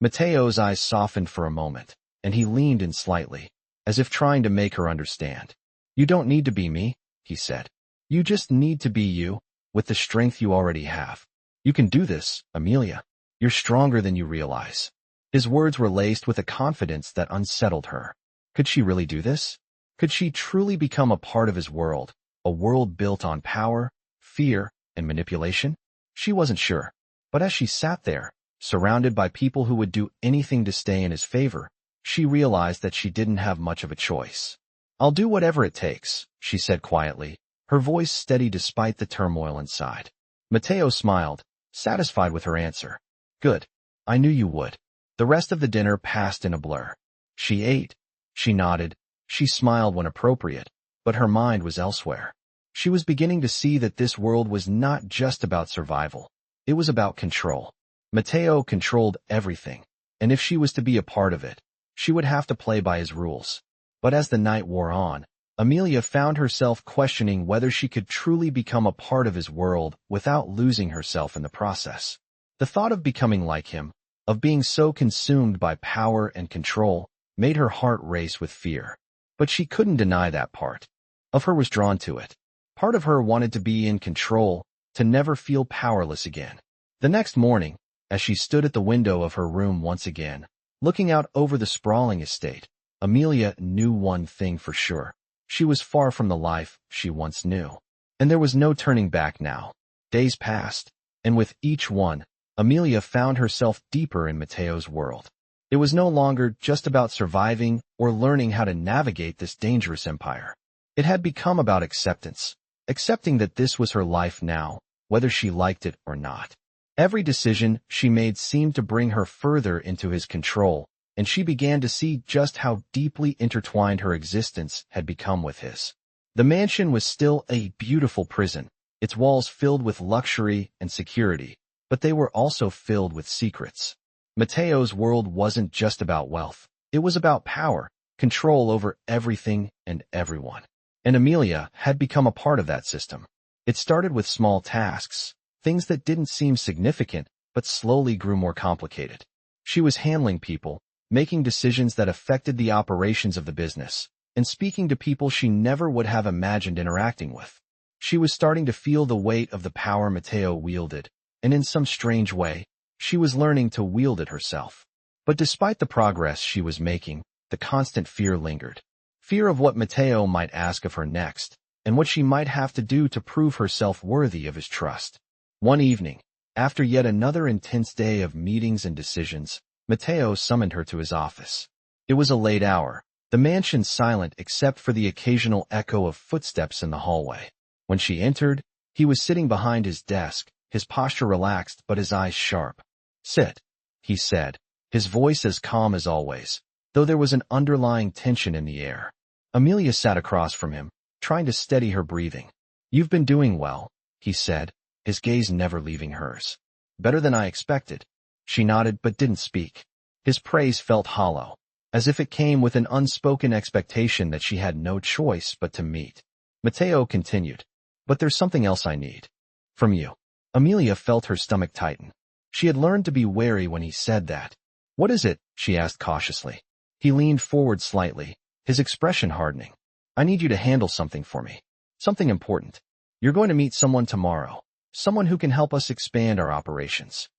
Matteo's eyes softened for a moment, and he leaned in slightly, as if trying to make her understand. "You don't need to be me," he said. "You just need to be you, with the strength you already have. You can do this, Amelia. You're stronger than you realize." His words were laced with a confidence that unsettled her. Could she really do this? Could she truly become a part of his world, a world built on power, fear, and manipulation? She wasn't sure. But as she sat there, surrounded by people who would do anything to stay in his favor, she realized that she didn't have much of a choice. "I'll do whatever it takes," she said quietly, her voice steady despite the turmoil inside. Matteo smiled, satisfied with her answer. "Good. I knew you would." The rest of the dinner passed in a blur. She ate, she nodded, she smiled when appropriate, but her mind was elsewhere. She was beginning to see that this world was not just about survival. It was about control. Matteo controlled everything, and if she was to be a part of it, she would have to play by his rules. But as the night wore on, Amelia found herself questioning whether she could truly become a part of his world without losing herself in the process. The thought of becoming like him, of being so consumed by power and control, made her heart race with fear. But she couldn't deny that part of her was drawn to it. Part of her wanted to be in control, to never feel powerless again. The next morning, as she stood at the window of her room once again, looking out over the sprawling estate, Amelia knew one thing for sure. She was far from the life she once knew. And there was no turning back now. Days passed, and with each one, Amelia found herself deeper in Matteo's world. It was no longer just about surviving or learning how to navigate this dangerous empire. It had become about acceptance, accepting that this was her life now, whether she liked it or not. Every decision she made seemed to bring her further into his control, and she began to see just how deeply intertwined her existence had become with his. The mansion was still a beautiful prison, its walls filled with luxury and security, but they were also filled with secrets. Matteo's world wasn't just about wealth. It was about power, control over everything and everyone. And Amelia had become a part of that system. It started with small tasks, things that didn't seem significant, but slowly grew more complicated. She was handling people, making decisions that affected the operations of the business, and speaking to people she never would have imagined interacting with. She was starting to feel the weight of the power Matteo wielded, and in some strange way, she was learning to wield it herself. But despite the progress she was making, the constant fear lingered. Fear of what Matteo might ask of her next, and what she might have to do to prove herself worthy of his trust. One evening, after yet another intense day of meetings and decisions, Matteo summoned her to his office. It was a late hour, the mansion silent except for the occasional echo of footsteps in the hallway. When she entered, he was sitting behind his desk, his posture relaxed but his eyes sharp. "Sit," he said, his voice as calm as always, though there was an underlying tension in the air. Amelia sat across from him, trying to steady her breathing. "You've been doing well," he said, his gaze never leaving hers. "Better than I expected." She nodded but didn't speak. His praise felt hollow, as if it came with an unspoken expectation that she had no choice but to meet. Matteo continued, "But there's something else I need. From you." Amelia felt her stomach tighten. She had learned to be wary when he said that. "What is it?" she asked cautiously. He leaned forward slightly, his expression hardening. "I need you to handle something for me. Something important. You're going to meet someone tomorrow. Someone who can help us expand our operations."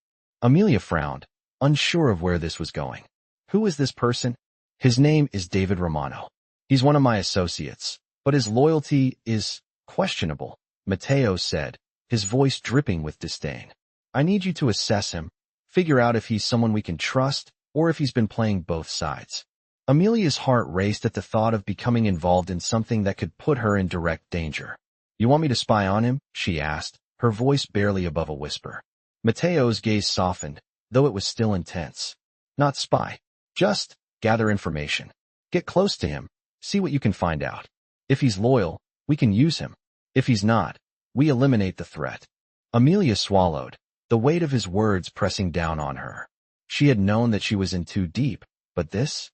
Amelia frowned, unsure of where this was going. "Who is this person?" "His name is David Romano. He's one of my associates, but his loyalty is questionable," Matteo said, his voice dripping with disdain. "I need you to assess him, figure out if he's someone we can trust or if he's been playing both sides." Amelia's heart raced at the thought of becoming involved in something that could put her in direct danger. "You want me to spy on him?" she asked, her voice barely above a whisper. Matteo's gaze softened, though it was still intense. "Not spy. Just gather information. Get close to him, see what you can find out. If he's loyal, we can use him. If he's not, we eliminate the threat." Amelia swallowed, the weight of his words pressing down on her. She had known that she was in too deep, but this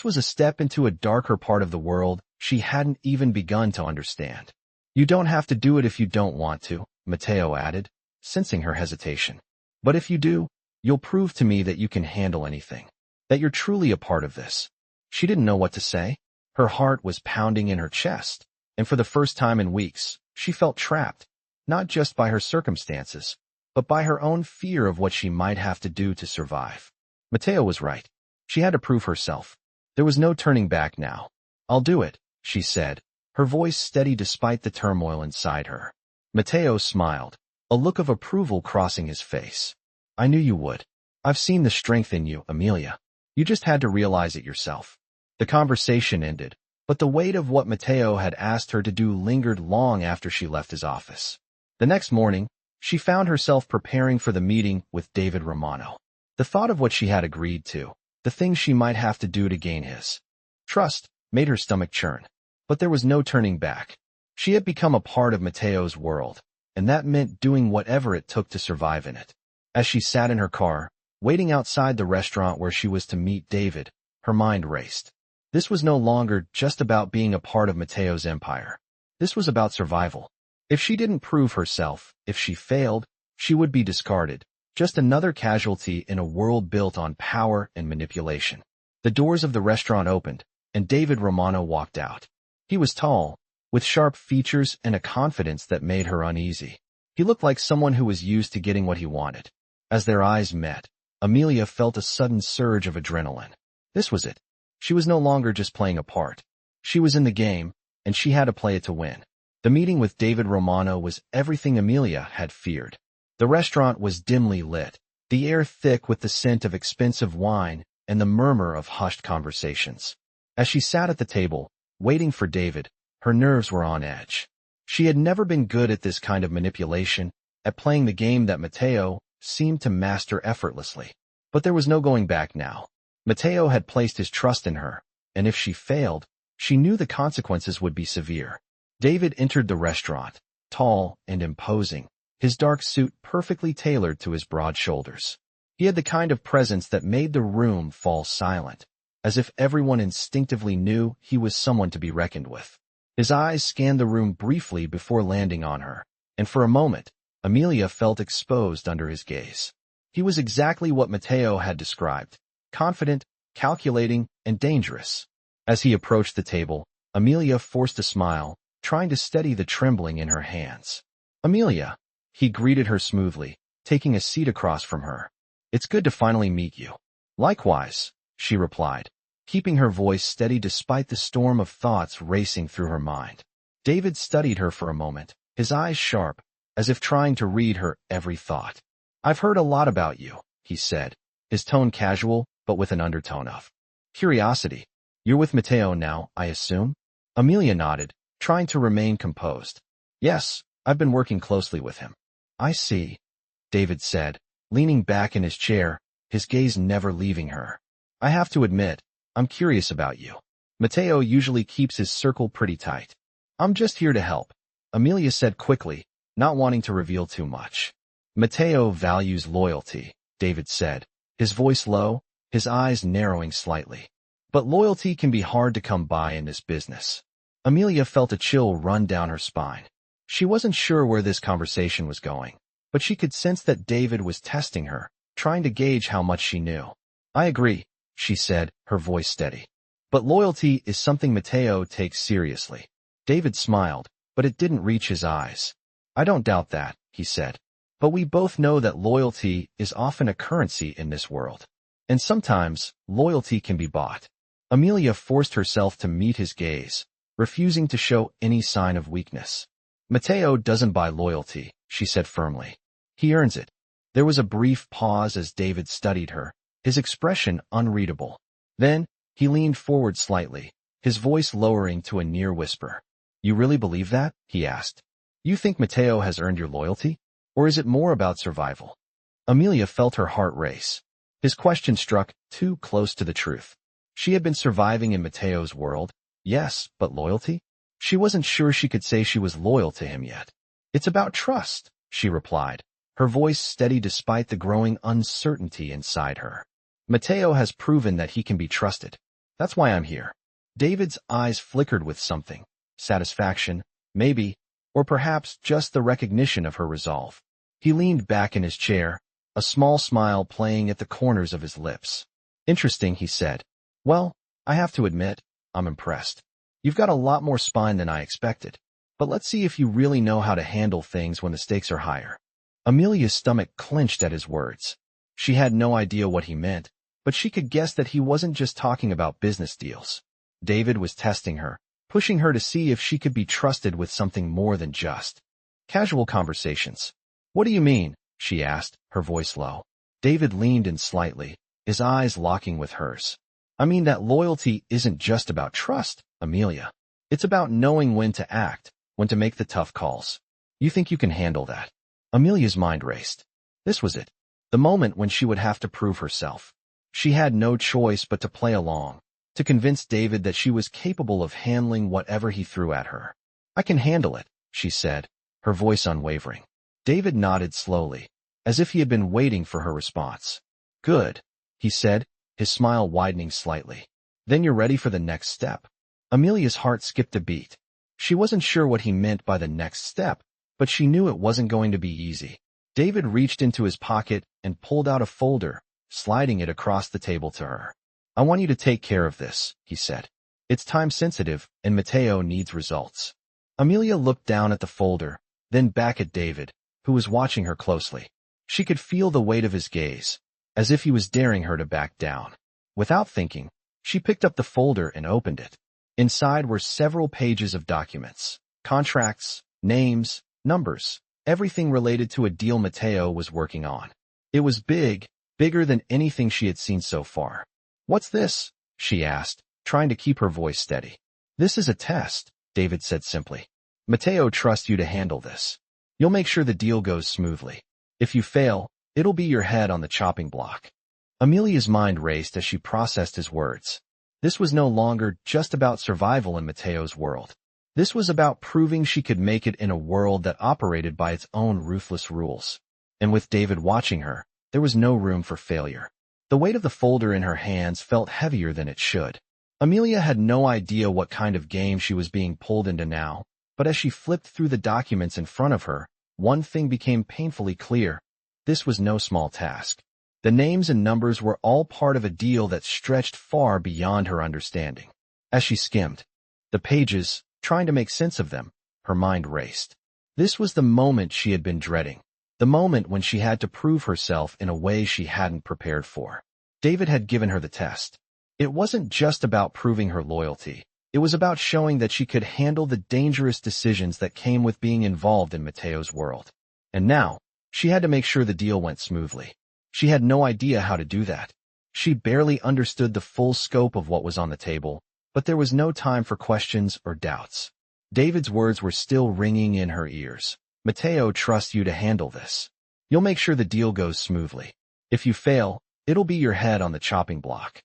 was a step into a darker part of the world she hadn't even begun to understand. "You don't have to do it if you don't want to," Matteo added, sensing her hesitation. "But if you do, you'll prove to me that you can handle anything, that you're truly a part of this." She didn't know what to say. Her heart was pounding in her chest, and for the first time in weeks, she felt trapped, not just by her circumstances, but by her own fear of what she might have to do to survive. Matteo was right. She had to prove herself. There was no turning back now. "I'll do it," she said, her voice steady despite the turmoil inside her. Matteo smiled, a look of approval crossing his face. "I knew you would. I've seen the strength in you, Amelia. You just had to realize it yourself." The conversation ended, but the weight of what Matteo had asked her to do lingered long after she left his office. The next morning, she found herself preparing for the meeting with David Romano. The thought of what she had agreed to, the things she might have to do to gain his trust, made her stomach churn. But there was no turning back. She had become a part of Matteo's world, and that meant doing whatever it took to survive in it. As she sat in her car, waiting outside the restaurant where she was to meet David, her mind raced. This was no longer just about being a part of Matteo's empire. This was about survival. If she didn't prove herself, if she failed, she would be discarded, just another casualty in a world built on power and manipulation. The doors of the restaurant opened, and David Romano walked out. He was tall, with sharp features and a confidence that made her uneasy. He looked like someone who was used to getting what he wanted. As their eyes met, Amelia felt a sudden surge of adrenaline. This was it. She was no longer just playing a part. She was in the game, and she had to play it to win. The meeting with David Romano was everything Amelia had feared. The restaurant was dimly lit, the air thick with the scent of expensive wine and the murmur of hushed conversations. As she sat at the table, waiting for David, her nerves were on edge. She had never been good at this kind of manipulation, at playing the game that Matteo seemed to master effortlessly. But there was no going back now. Matteo had placed his trust in her, and if she failed, she knew the consequences would be severe. David entered the restaurant, tall and imposing, his dark suit perfectly tailored to his broad shoulders. He had the kind of presence that made the room fall silent. as if everyone instinctively knew he was someone to be reckoned with. His eyes scanned the room briefly before landing on her, and for a moment, Amelia felt exposed under his gaze. He was exactly what Matteo had described: confident, calculating, and dangerous. As he approached the table, Amelia forced a smile, trying to steady the trembling in her hands. "Amelia," he greeted her smoothly, taking a seat across from her. "It's good to finally meet you." "Likewise," she replied, keeping her voice steady despite the storm of thoughts racing through her mind. David studied her for a moment, his eyes sharp, as if trying to read her every thought. "I've heard a lot about you," he said, his tone casual but with an undertone of curiosity. "You're with Matteo now, I assume?" Amelia nodded, trying to remain composed. "Yes, I've been working closely with him." "I see," David said, leaning back in his chair, his gaze never leaving her. "I have to admit, I'm curious about you. Matteo usually keeps his circle pretty tight." "I'm just here to help," Amelia said quickly, not wanting to reveal too much. "Matteo values loyalty," David said, his voice low, his eyes narrowing slightly. "But loyalty can be hard to come by in this business." Amelia felt a chill run down her spine. She wasn't sure where this conversation was going, but she could sense that David was testing her, trying to gauge how much she knew. "I agree," she said, her voice steady. "But loyalty is something Matteo takes seriously." David smiled, but it didn't reach his eyes. "I don't doubt that," he said. "But we both know that loyalty is often a currency in this world. And sometimes, loyalty can be bought." Amelia forced herself to meet his gaze, refusing to show any sign of weakness. "Matteo doesn't buy loyalty," she said firmly. "He earns it." There was a brief pause as David studied her, his expression unreadable. Then, he leaned forward slightly, his voice lowering to a near whisper. "You really believe that?" he asked. "You think Matteo has earned your loyalty? Or is it more about survival?" Amelia felt her heart race. His question struck too close to the truth. She had been surviving in Matteo's world, yes, but loyalty? She wasn't sure she could say she was loyal to him yet. "It's about trust," she replied, her voice steady despite the growing uncertainty inside her. "Matteo has proven that he can be trusted. That's why I'm here." David's eyes flickered with something. Satisfaction, maybe, or perhaps just the recognition of her resolve. He leaned back in his chair, a small smile playing at the corners of his lips. "Interesting," he said. "Well, I have to admit, I'm impressed. You've got a lot more spine than I expected. But let's see if you really know how to handle things when the stakes are higher." Amelia's stomach clenched at his words. She had no idea what he meant, but she could guess that he wasn't just talking about business deals. David was testing her, pushing her to see if she could be trusted with something more than just casual conversations. "What do you mean?" she asked, her voice low. David leaned in slightly, his eyes locking with hers. "I mean that loyalty isn't just about trust, Amelia. It's about knowing when to act, when to make the tough calls. You think you can handle that?" Amelia's mind raced. This was it, the moment when she would have to prove herself. She had no choice but to play along, to convince David that she was capable of handling whatever he threw at her. "I can handle it," she said, her voice unwavering. David nodded slowly, as if he had been waiting for her response. "Good," he said, his smile widening slightly. "Then you're ready for the next step." Amelia's heart skipped a beat. She wasn't sure what he meant by the next step, but she knew it wasn't going to be easy. David reached into his pocket and pulled out a folder, sliding it across the table to her. "I want you to take care of this," he said. "It's time-sensitive, and Matteo needs results." Amelia looked down at the folder, then back at David, who was watching her closely. She could feel the weight of his gaze, as if he was daring her to back down. Without thinking, she picked up the folder and opened it. Inside were several pages of documents, contracts, names, numbers, everything related to a deal Matteo was working on. It was big, bigger than anything she had seen so far. "What's this?" she asked, trying to keep her voice steady. "This is a test," David said simply. "Matteo trusts you to handle this. You'll make sure the deal goes smoothly. If you fail, it'll be your head on the chopping block." Amelia's mind raced as she processed his words. This was no longer just about survival in Matteo's world. This was about proving she could make it in a world that operated by its own ruthless rules. And with David watching her, there was no room for failure. The weight of the folder in her hands felt heavier than it should. Amelia had no idea what kind of game she was being pulled into now, but as she flipped through the documents in front of her, one thing became painfully clear. This was no small task. The names and numbers were all part of a deal that stretched far beyond her understanding. As she skimmed the pages, trying to make sense of them, her mind raced. This was the moment she had been dreading, the moment when she had to prove herself in a way she hadn't prepared for. David had given her the test. It wasn't just about proving her loyalty. It was about showing that she could handle the dangerous decisions that came with being involved in Matteo's world. And now, she had to make sure the deal went smoothly. She had no idea how to do that. She barely understood the full scope of what was on the table, but there was no time for questions or doubts. David's words were still ringing in her ears. Matteo trusts you to handle this. You'll make sure the deal goes smoothly. If you fail, it'll be your head on the chopping block.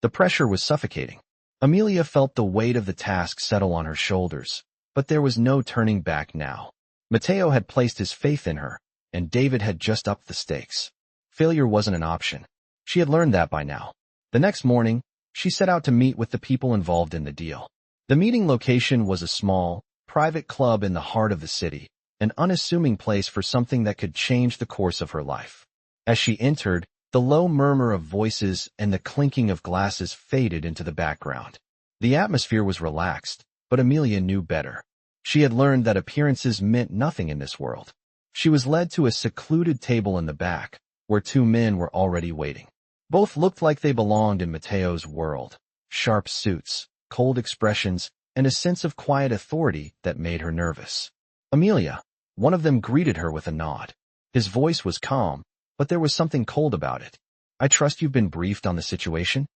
The pressure was suffocating. Amelia felt the weight of the task settle on her shoulders, but there was no turning back now. Matteo had placed his faith in her, and David had just upped the stakes. Failure wasn't an option. She had learned that by now. The next morning, she set out to meet with the people involved in the deal. The meeting location was a small, private club in the heart of the city, an unassuming place for something that could change the course of her life. As she entered, the low murmur of voices and the clinking of glasses faded into the background. The atmosphere was relaxed, but Amelia knew better. She had learned that appearances meant nothing in this world. She was led to a secluded table in the back, where two men were already waiting. Both looked like they belonged in Matteo's world. Sharp suits, cold expressions, and a sense of quiet authority that made her nervous. Amelia, one of them, greeted her with a nod. His voice was calm, but there was something cold about it. I trust you've been briefed on the situation?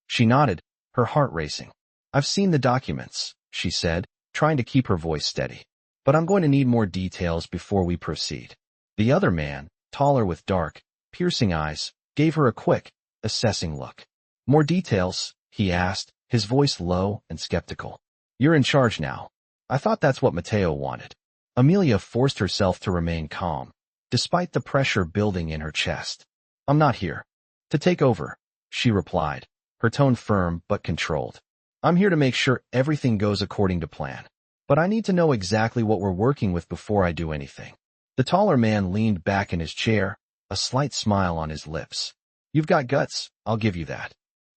She nodded, her heart racing. I've seen the documents, she said, trying to keep her voice steady. But I'm going to need more details before we proceed. The other man, taller with dark, piercing eyes, gave her a quick, assessing look. More details? He asked, his voice low and skeptical. You're in charge now. I thought that's what Matteo wanted. Amelia forced herself to remain calm, despite the pressure building in her chest. I'm not here to take over, she replied, her tone firm but controlled. I'm here to make sure everything goes according to plan. But I need to know exactly what we're working with before I do anything. The taller man leaned back in his chair, a slight smile on his lips. You've got guts, I'll give you that.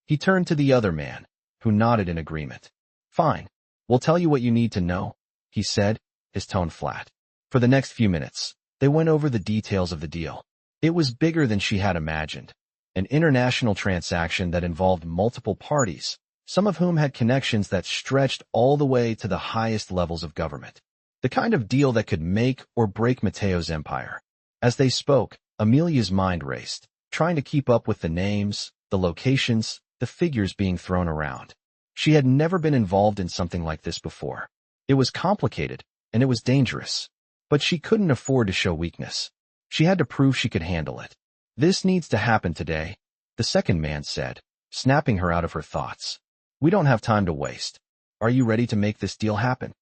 He turned to the other man, who nodded in agreement. Fine. We'll tell you what you need to know, he said, his tone flat. For the next few minutes, they went over the details of the deal. It was bigger than she had imagined. An international transaction that involved multiple parties, some of whom had connections that stretched all the way to the highest levels of government. The kind of deal that could make or break Matteo's empire. As they spoke, Amelia's mind raced, trying to keep up with the names, the locations, the figures being thrown around. She had never been involved in something like this before. It was complicated, and it was dangerous. But she couldn't afford to show weakness. She had to prove she could handle it. This needs to happen today, the second man said, snapping her out of her thoughts. We don't have time to waste. Are you ready to make this deal happen?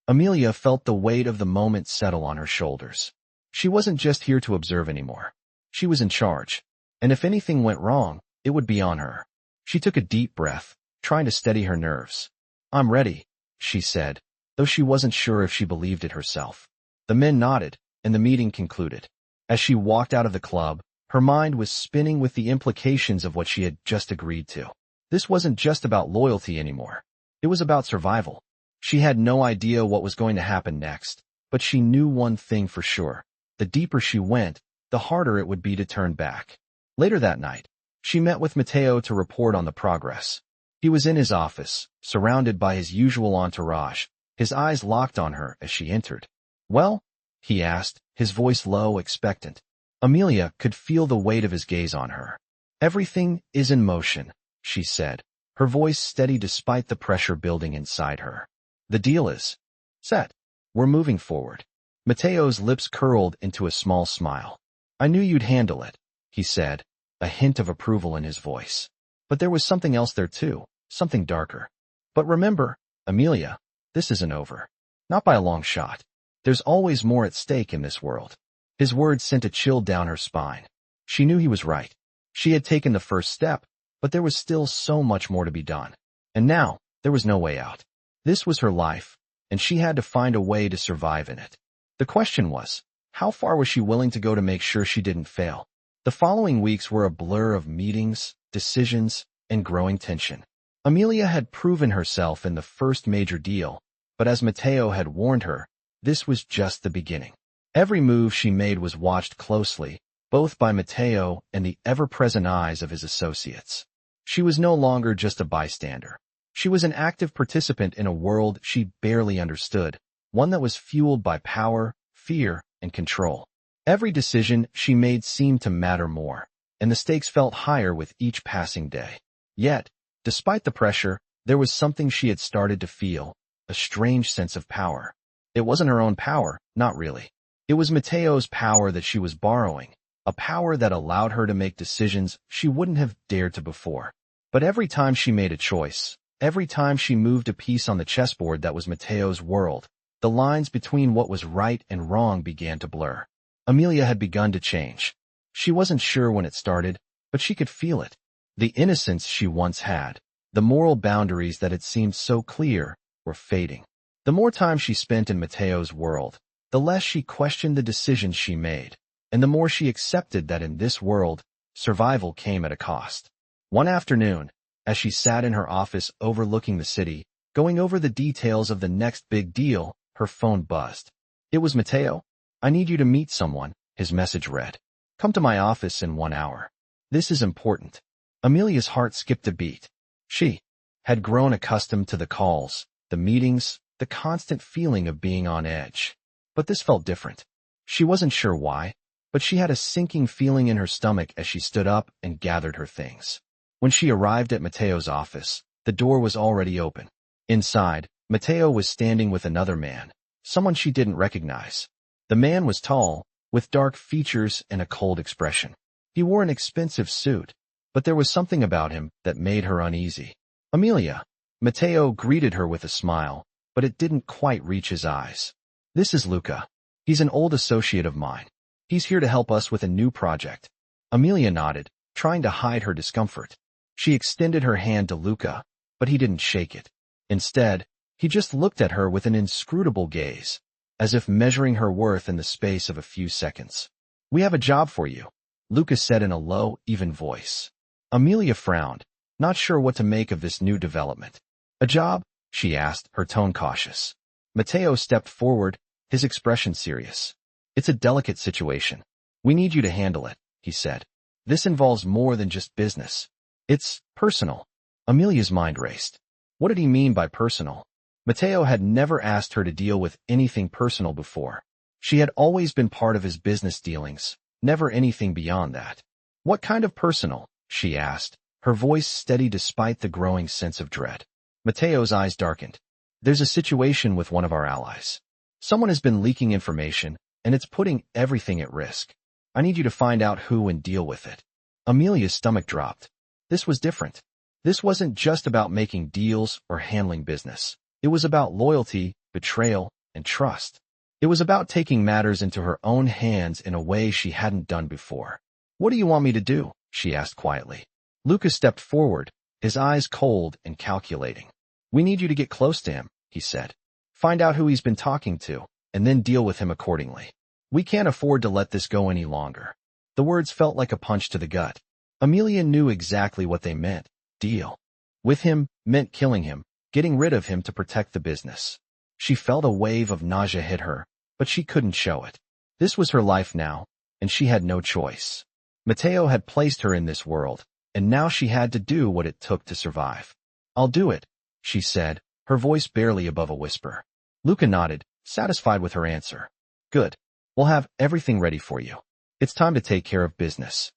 Amelia felt the weight of the moment settle on her shoulders. She wasn't just here to observe anymore. She was in charge. And if anything went wrong, it would be on her. She took a deep breath, trying to steady her nerves. I'm ready, she said, though she wasn't sure if she believed it herself. The men nodded, and the meeting concluded. As she walked out of the club, her mind was spinning with the implications of what she had just agreed to. This wasn't just about loyalty anymore. It was about survival. She had no idea what was going to happen next, but she knew one thing for sure. The deeper she went, the harder it would be to turn back. Later that night, she met with Matteo to report on the progress. He was in his office, surrounded by his usual entourage, his eyes locked on her as she entered. Well? He asked, his voice low, expectant. Amelia could feel the weight of his gaze on her. Everything is in motion, she said, her voice steady despite the pressure building inside her. The deal is set. We're moving forward. Matteo's lips curled into a small smile. I knew you'd handle it, he said, a hint of approval in his voice. But there was something else there too, something darker. But remember, Amelia, this isn't over. Not by a long shot. There's always more at stake in this world. His words sent a chill down her spine. She knew he was right. She had taken the first step, but there was still so much more to be done. And now, there was no way out. This was her life, and she had to find a way to survive in it. The question was, how far was she willing to go to make sure she didn't fail? The following weeks were a blur of meetings, decisions, and growing tension. Amelia had proven herself in the first major deal, but as Matteo had warned her, this was just the beginning. Every move she made was watched closely, both by Matteo and the ever-present eyes of his associates. She was no longer just a bystander. She was an active participant in a world she barely understood, one that was fueled by power, fear, and control. Every decision she made seemed to matter more, and the stakes felt higher with each passing day. Yet, despite the pressure, there was something she had started to feel, a strange sense of power. It wasn't her own power, not really. It was Matteo's power that she was borrowing, a power that allowed her to make decisions she wouldn't have dared to before. But every time she made a choice, every time she moved a piece on the chessboard that was Matteo's world, the lines between what was right and wrong began to blur. Amelia had begun to change. She wasn't sure when it started, but she could feel it. The innocence she once had, the moral boundaries that had seemed so clear, were fading. The more time she spent in Matteo's world, the less she questioned the decisions she made, and the more she accepted that in this world, survival came at a cost. One afternoon, as she sat in her office overlooking the city, going over the details of the next big deal, her phone buzzed. It was Matteo. "I need you to meet someone," his message read. "Come to my office in 1 hour. This is important." Amelia's heart skipped a beat. She had grown accustomed to the calls, the meetings, the constant feeling of being on edge. But this felt different. She wasn't sure why, but she had a sinking feeling in her stomach as she stood up and gathered her things. When she arrived at Matteo's office, the door was already open. Inside, Matteo was standing with another man, someone she didn't recognize. The man was tall, with dark features and a cold expression. He wore an expensive suit, but there was something about him that made her uneasy. "Amelia." Matteo greeted her with a smile, but it didn't quite reach his eyes. "This is Luca. He's an old associate of mine. He's here to help us with a new project." Amelia nodded, trying to hide her discomfort. She extended her hand to Luca, but he didn't shake it. Instead, he just looked at her with an inscrutable gaze, as if measuring her worth in the space of a few seconds. "We have a job for you," Luca said in a low, even voice. Amelia frowned, not sure what to make of this new development. "A job?" she asked, her tone cautious. Matteo stepped forward, his expression serious. "It's a delicate situation. We need you to handle it," he said. "This involves more than just business. It's personal." Amelia's mind raced. What did he mean by personal? Matteo had never asked her to deal with anything personal before. She had always been part of his business dealings, never anything beyond that. "What kind of personal?" she asked, her voice steady despite the growing sense of dread. Matteo's eyes darkened. "There's a situation with one of our allies. Someone has been leaking information, and it's putting everything at risk. I need you to find out who and deal with it." Amelia's stomach dropped. This was different. This wasn't just about making deals or handling business. It was about loyalty, betrayal, and trust. It was about taking matters into her own hands in a way she hadn't done before. "What do you want me to do?" she asked quietly. Luca stepped forward, his eyes cold and calculating. "We need you to get close to him," he said. "Find out who he's been talking to, and then deal with him accordingly. We can't afford to let this go any longer." The words felt like a punch to the gut. Amelia knew exactly what they meant. Deal with him meant killing him, getting rid of him to protect the business. She felt a wave of nausea hit her, but she couldn't show it. This was her life now, and she had no choice. Matteo had placed her in this world, and now she had to do what it took to survive. "I'll do it," she said, her voice barely above a whisper. Luca nodded, satisfied with her answer. "Good. We'll have everything ready for you. It's time to take care of business."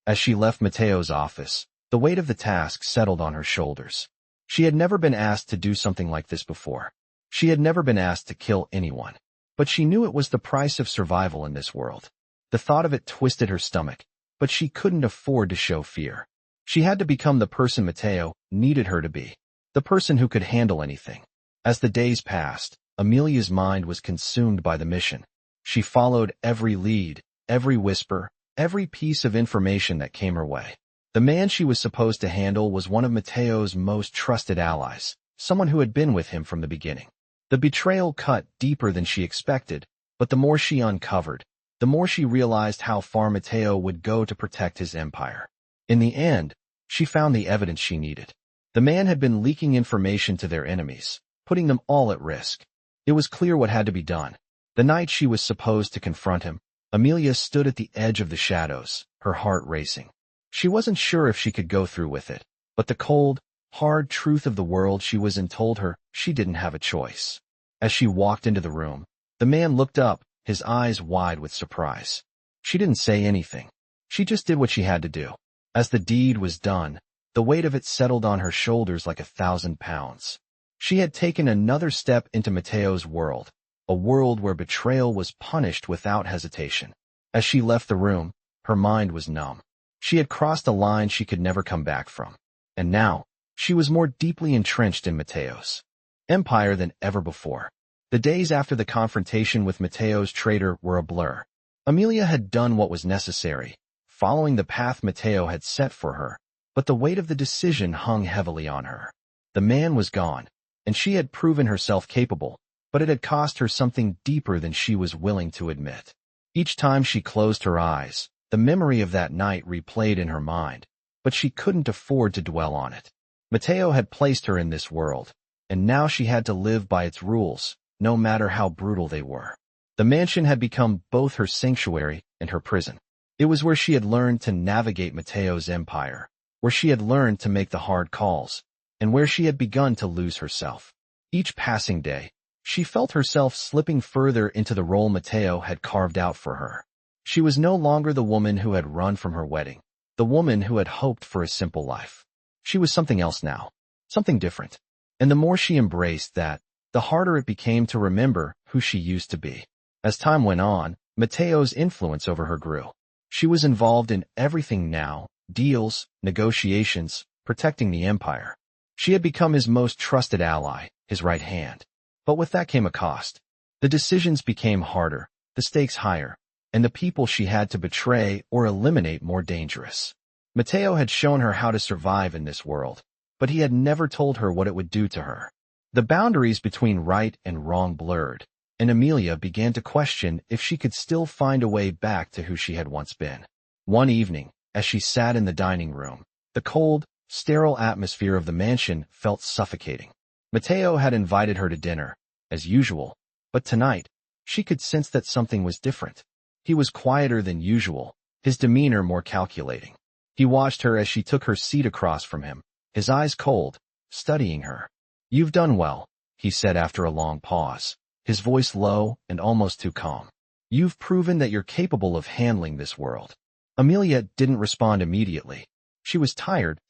As she left Matteo's office, the weight of the task settled on her shoulders. She had never been asked to do something like this before. She had never been asked to kill anyone. But she knew it was the price of survival in this world. The thought of it twisted her stomach, but she couldn't afford to show fear. She had to become the person Matteo needed her to be, the person who could handle anything. As the days passed, Amelia's mind was consumed by the mission. She followed every lead, every whisper, every piece of information that came her way. The man she was supposed to handle was one of Matteo's most trusted allies, someone who had been with him from the beginning. The betrayal cut deeper than she expected, but the more she uncovered, the more she realized how far Matteo would go to protect his empire. In the end, she found the evidence she needed. The man had been leaking information to their enemies, putting them all at risk. It was clear what had to be done. The night she was supposed to confront him, Amelia stood at the edge of the shadows, her heart racing. She wasn't sure if she could go through with it, but the cold, hard truth of the world she was in told her she didn't have a choice. As she walked into the room, the man looked up, his eyes wide with surprise. She didn't say anything. She just did what she had to do. As the deed was done, the weight of it settled on her shoulders like 1,000 pounds. She had taken another step into Matteo's world, a world where betrayal was punished without hesitation. As she left the room, her mind was numb. She had crossed a line she could never come back from. And now, she was more deeply entrenched in Matteo's empire than ever before. The days after the confrontation with Matteo's traitor were a blur. Amelia had done what was necessary, following the path Matteo had set for her, but the weight of the decision hung heavily on her. The man was gone, and she had proven herself capable, but it had cost her something deeper than she was willing to admit. Each time she closed her eyes, the memory of that night replayed in her mind, but she couldn't afford to dwell on it. Matteo had placed her in this world, and now she had to live by its rules, no matter how brutal they were. The mansion had become both her sanctuary and her prison. It was where she had learned to navigate Matteo's empire, where she had learned to make the hard calls, and where she had begun to lose herself. Each passing day, she felt herself slipping further into the role Matteo had carved out for her. She was no longer the woman who had run from her wedding, the woman who had hoped for a simple life. She was something else now, something different. And the more she embraced that, the harder it became to remember who she used to be. As time went on, Matteo's influence over her grew. She was involved in everything now, deals, negotiations, protecting the empire. She had become his most trusted ally, his right hand. But with that came a cost. The decisions became harder, the stakes higher, and the people she had to betray or eliminate more dangerous. Matteo had shown her how to survive in this world, but he had never told her what it would do to her. The boundaries between right and wrong blurred, and Amelia began to question if she could still find a way back to who she had once been. One evening, as she sat in the dining room, the cold, sterile atmosphere of the mansion felt suffocating. Matteo had invited her to dinner, as usual, but tonight, she could sense that something was different. He was quieter than usual, his demeanor more calculating. He watched her as she took her seat across from him, his eyes cold, studying her. "You've done well," he said after a long pause, his voice low and almost too calm. "You've proven that you're capable of handling this world." Amelia didn't respond immediately. She was tired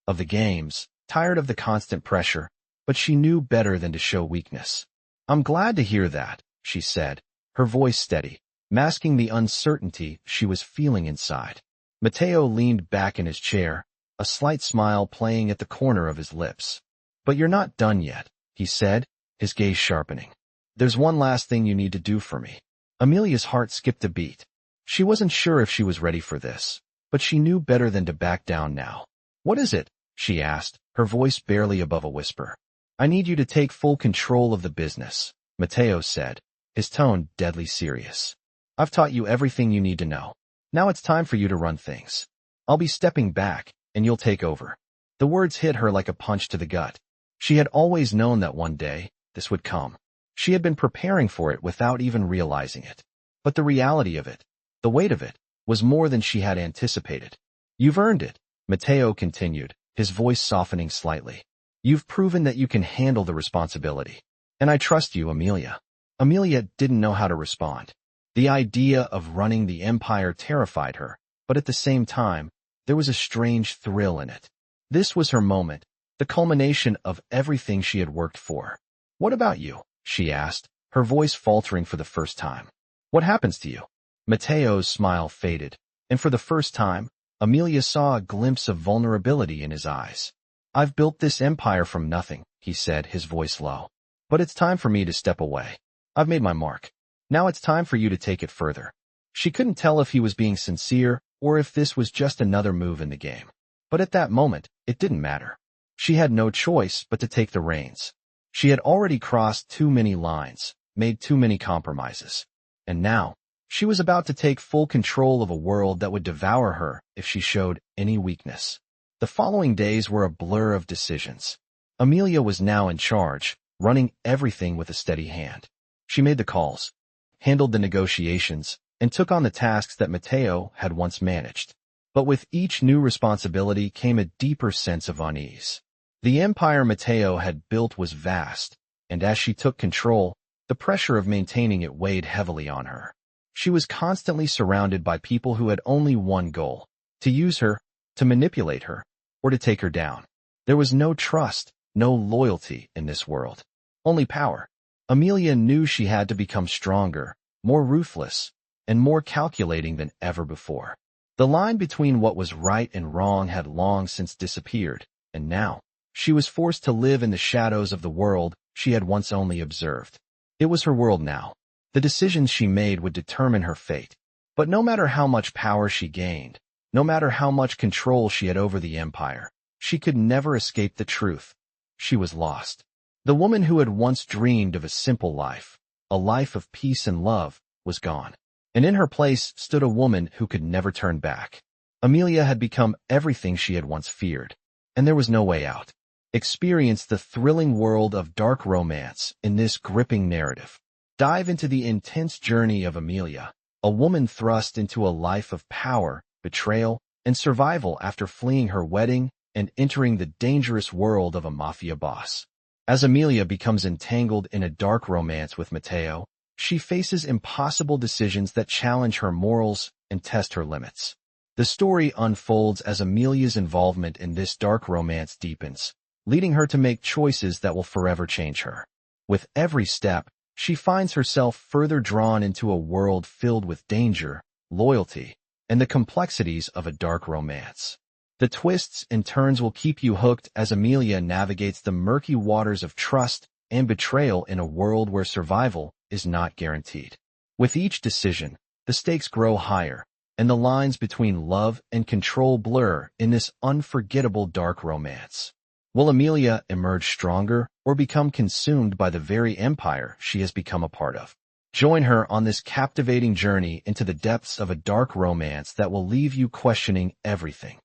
of the games, tired of the constant pressure, but she knew better than to show weakness. "I'm glad to hear that," she said, her voice steady, masking the uncertainty she was feeling inside. Matteo leaned back in his chair, a slight smile playing at the corner of his lips. "But you're not done yet," he said, his gaze sharpening. "There's one last thing you need to do for me." Amelia's heart skipped a beat. She wasn't sure if she was ready for this, but she knew better than to back down now. "What is it?" she asked, her voice barely above a whisper. "I need you to take full control of the business," Matteo said, his tone deadly serious. "I've taught you everything you need to know. Now it's time for you to run things. I'll be stepping back, and you'll take over." The words hit her like a punch to the gut. She had always known that one day, this would come. She had been preparing for it without even realizing it. But the reality of it, the weight of it, was more than she had anticipated. "You've earned it," Matteo continued, his voice softening slightly. "You've proven that you can handle the responsibility. And I trust you, Amelia." Amelia didn't know how to respond. The idea of running the empire terrified her, but at the same time, there was a strange thrill in it. This was her moment, the culmination of everything she had worked for. "What about you?" she asked, her voice faltering for the first time. "What happens to you?" Matteo's smile faded, and for the first time, Amelia saw a glimpse of vulnerability in his eyes. "I've built this empire from nothing," he said, his voice low. "But it's time for me to step away. I've made my mark. Now it's time for you to take it further." She couldn't tell if he was being sincere or if this was just another move in the game. But at that moment, it didn't matter. She had no choice but to take the reins. She had already crossed too many lines, made too many compromises. And now, she was about to take full control of a world that would devour her if she showed any weakness. The following days were a blur of decisions. Amelia was now in charge, running everything with a steady hand. She made the calls, handled the negotiations, and took on the tasks that Matteo had once managed. But with each new responsibility came a deeper sense of unease. The empire Matteo had built was vast, and as she took control, the pressure of maintaining it weighed heavily on her. She was constantly surrounded by people who had only one goal: to use her, to manipulate her, or to take her down. There was no trust, no loyalty in this world. Only power. Amelia knew she had to become stronger, more ruthless, and more calculating than ever before. The line between what was right and wrong had long since disappeared, and now, she was forced to live in the shadows of the world she had once only observed. It was her world now. The decisions she made would determine her fate. But no matter how much power she gained, no matter how much control she had over the empire, she could never escape the truth. She was lost. The woman who had once dreamed of a simple life, a life of peace and love, was gone. And in her place stood a woman who could never turn back. Amelia had become everything she had once feared, and there was no way out. Experience the thrilling world of dark romance in this gripping narrative. Dive into the intense journey of Amelia, a woman thrust into a life of power, betrayal, and survival after fleeing her wedding and entering the dangerous world of a mafia boss. As Amelia becomes entangled in a dark romance with Matteo, she faces impossible decisions that challenge her morals and test her limits. The story unfolds as Amelia's involvement in this dark romance deepens, leading her to make choices that will forever change her. With every step, she finds herself further drawn into a world filled with danger, loyalty, and the complexities of a dark romance. The twists and turns will keep you hooked as Amelia navigates the murky waters of trust and betrayal in a world where survival is not guaranteed. With each decision, the stakes grow higher, and the lines between love and control blur in this unforgettable dark romance. Will Amelia emerge stronger or become consumed by the very empire she has become a part of? Join her on this captivating journey into the depths of a dark romance that will leave you questioning everything.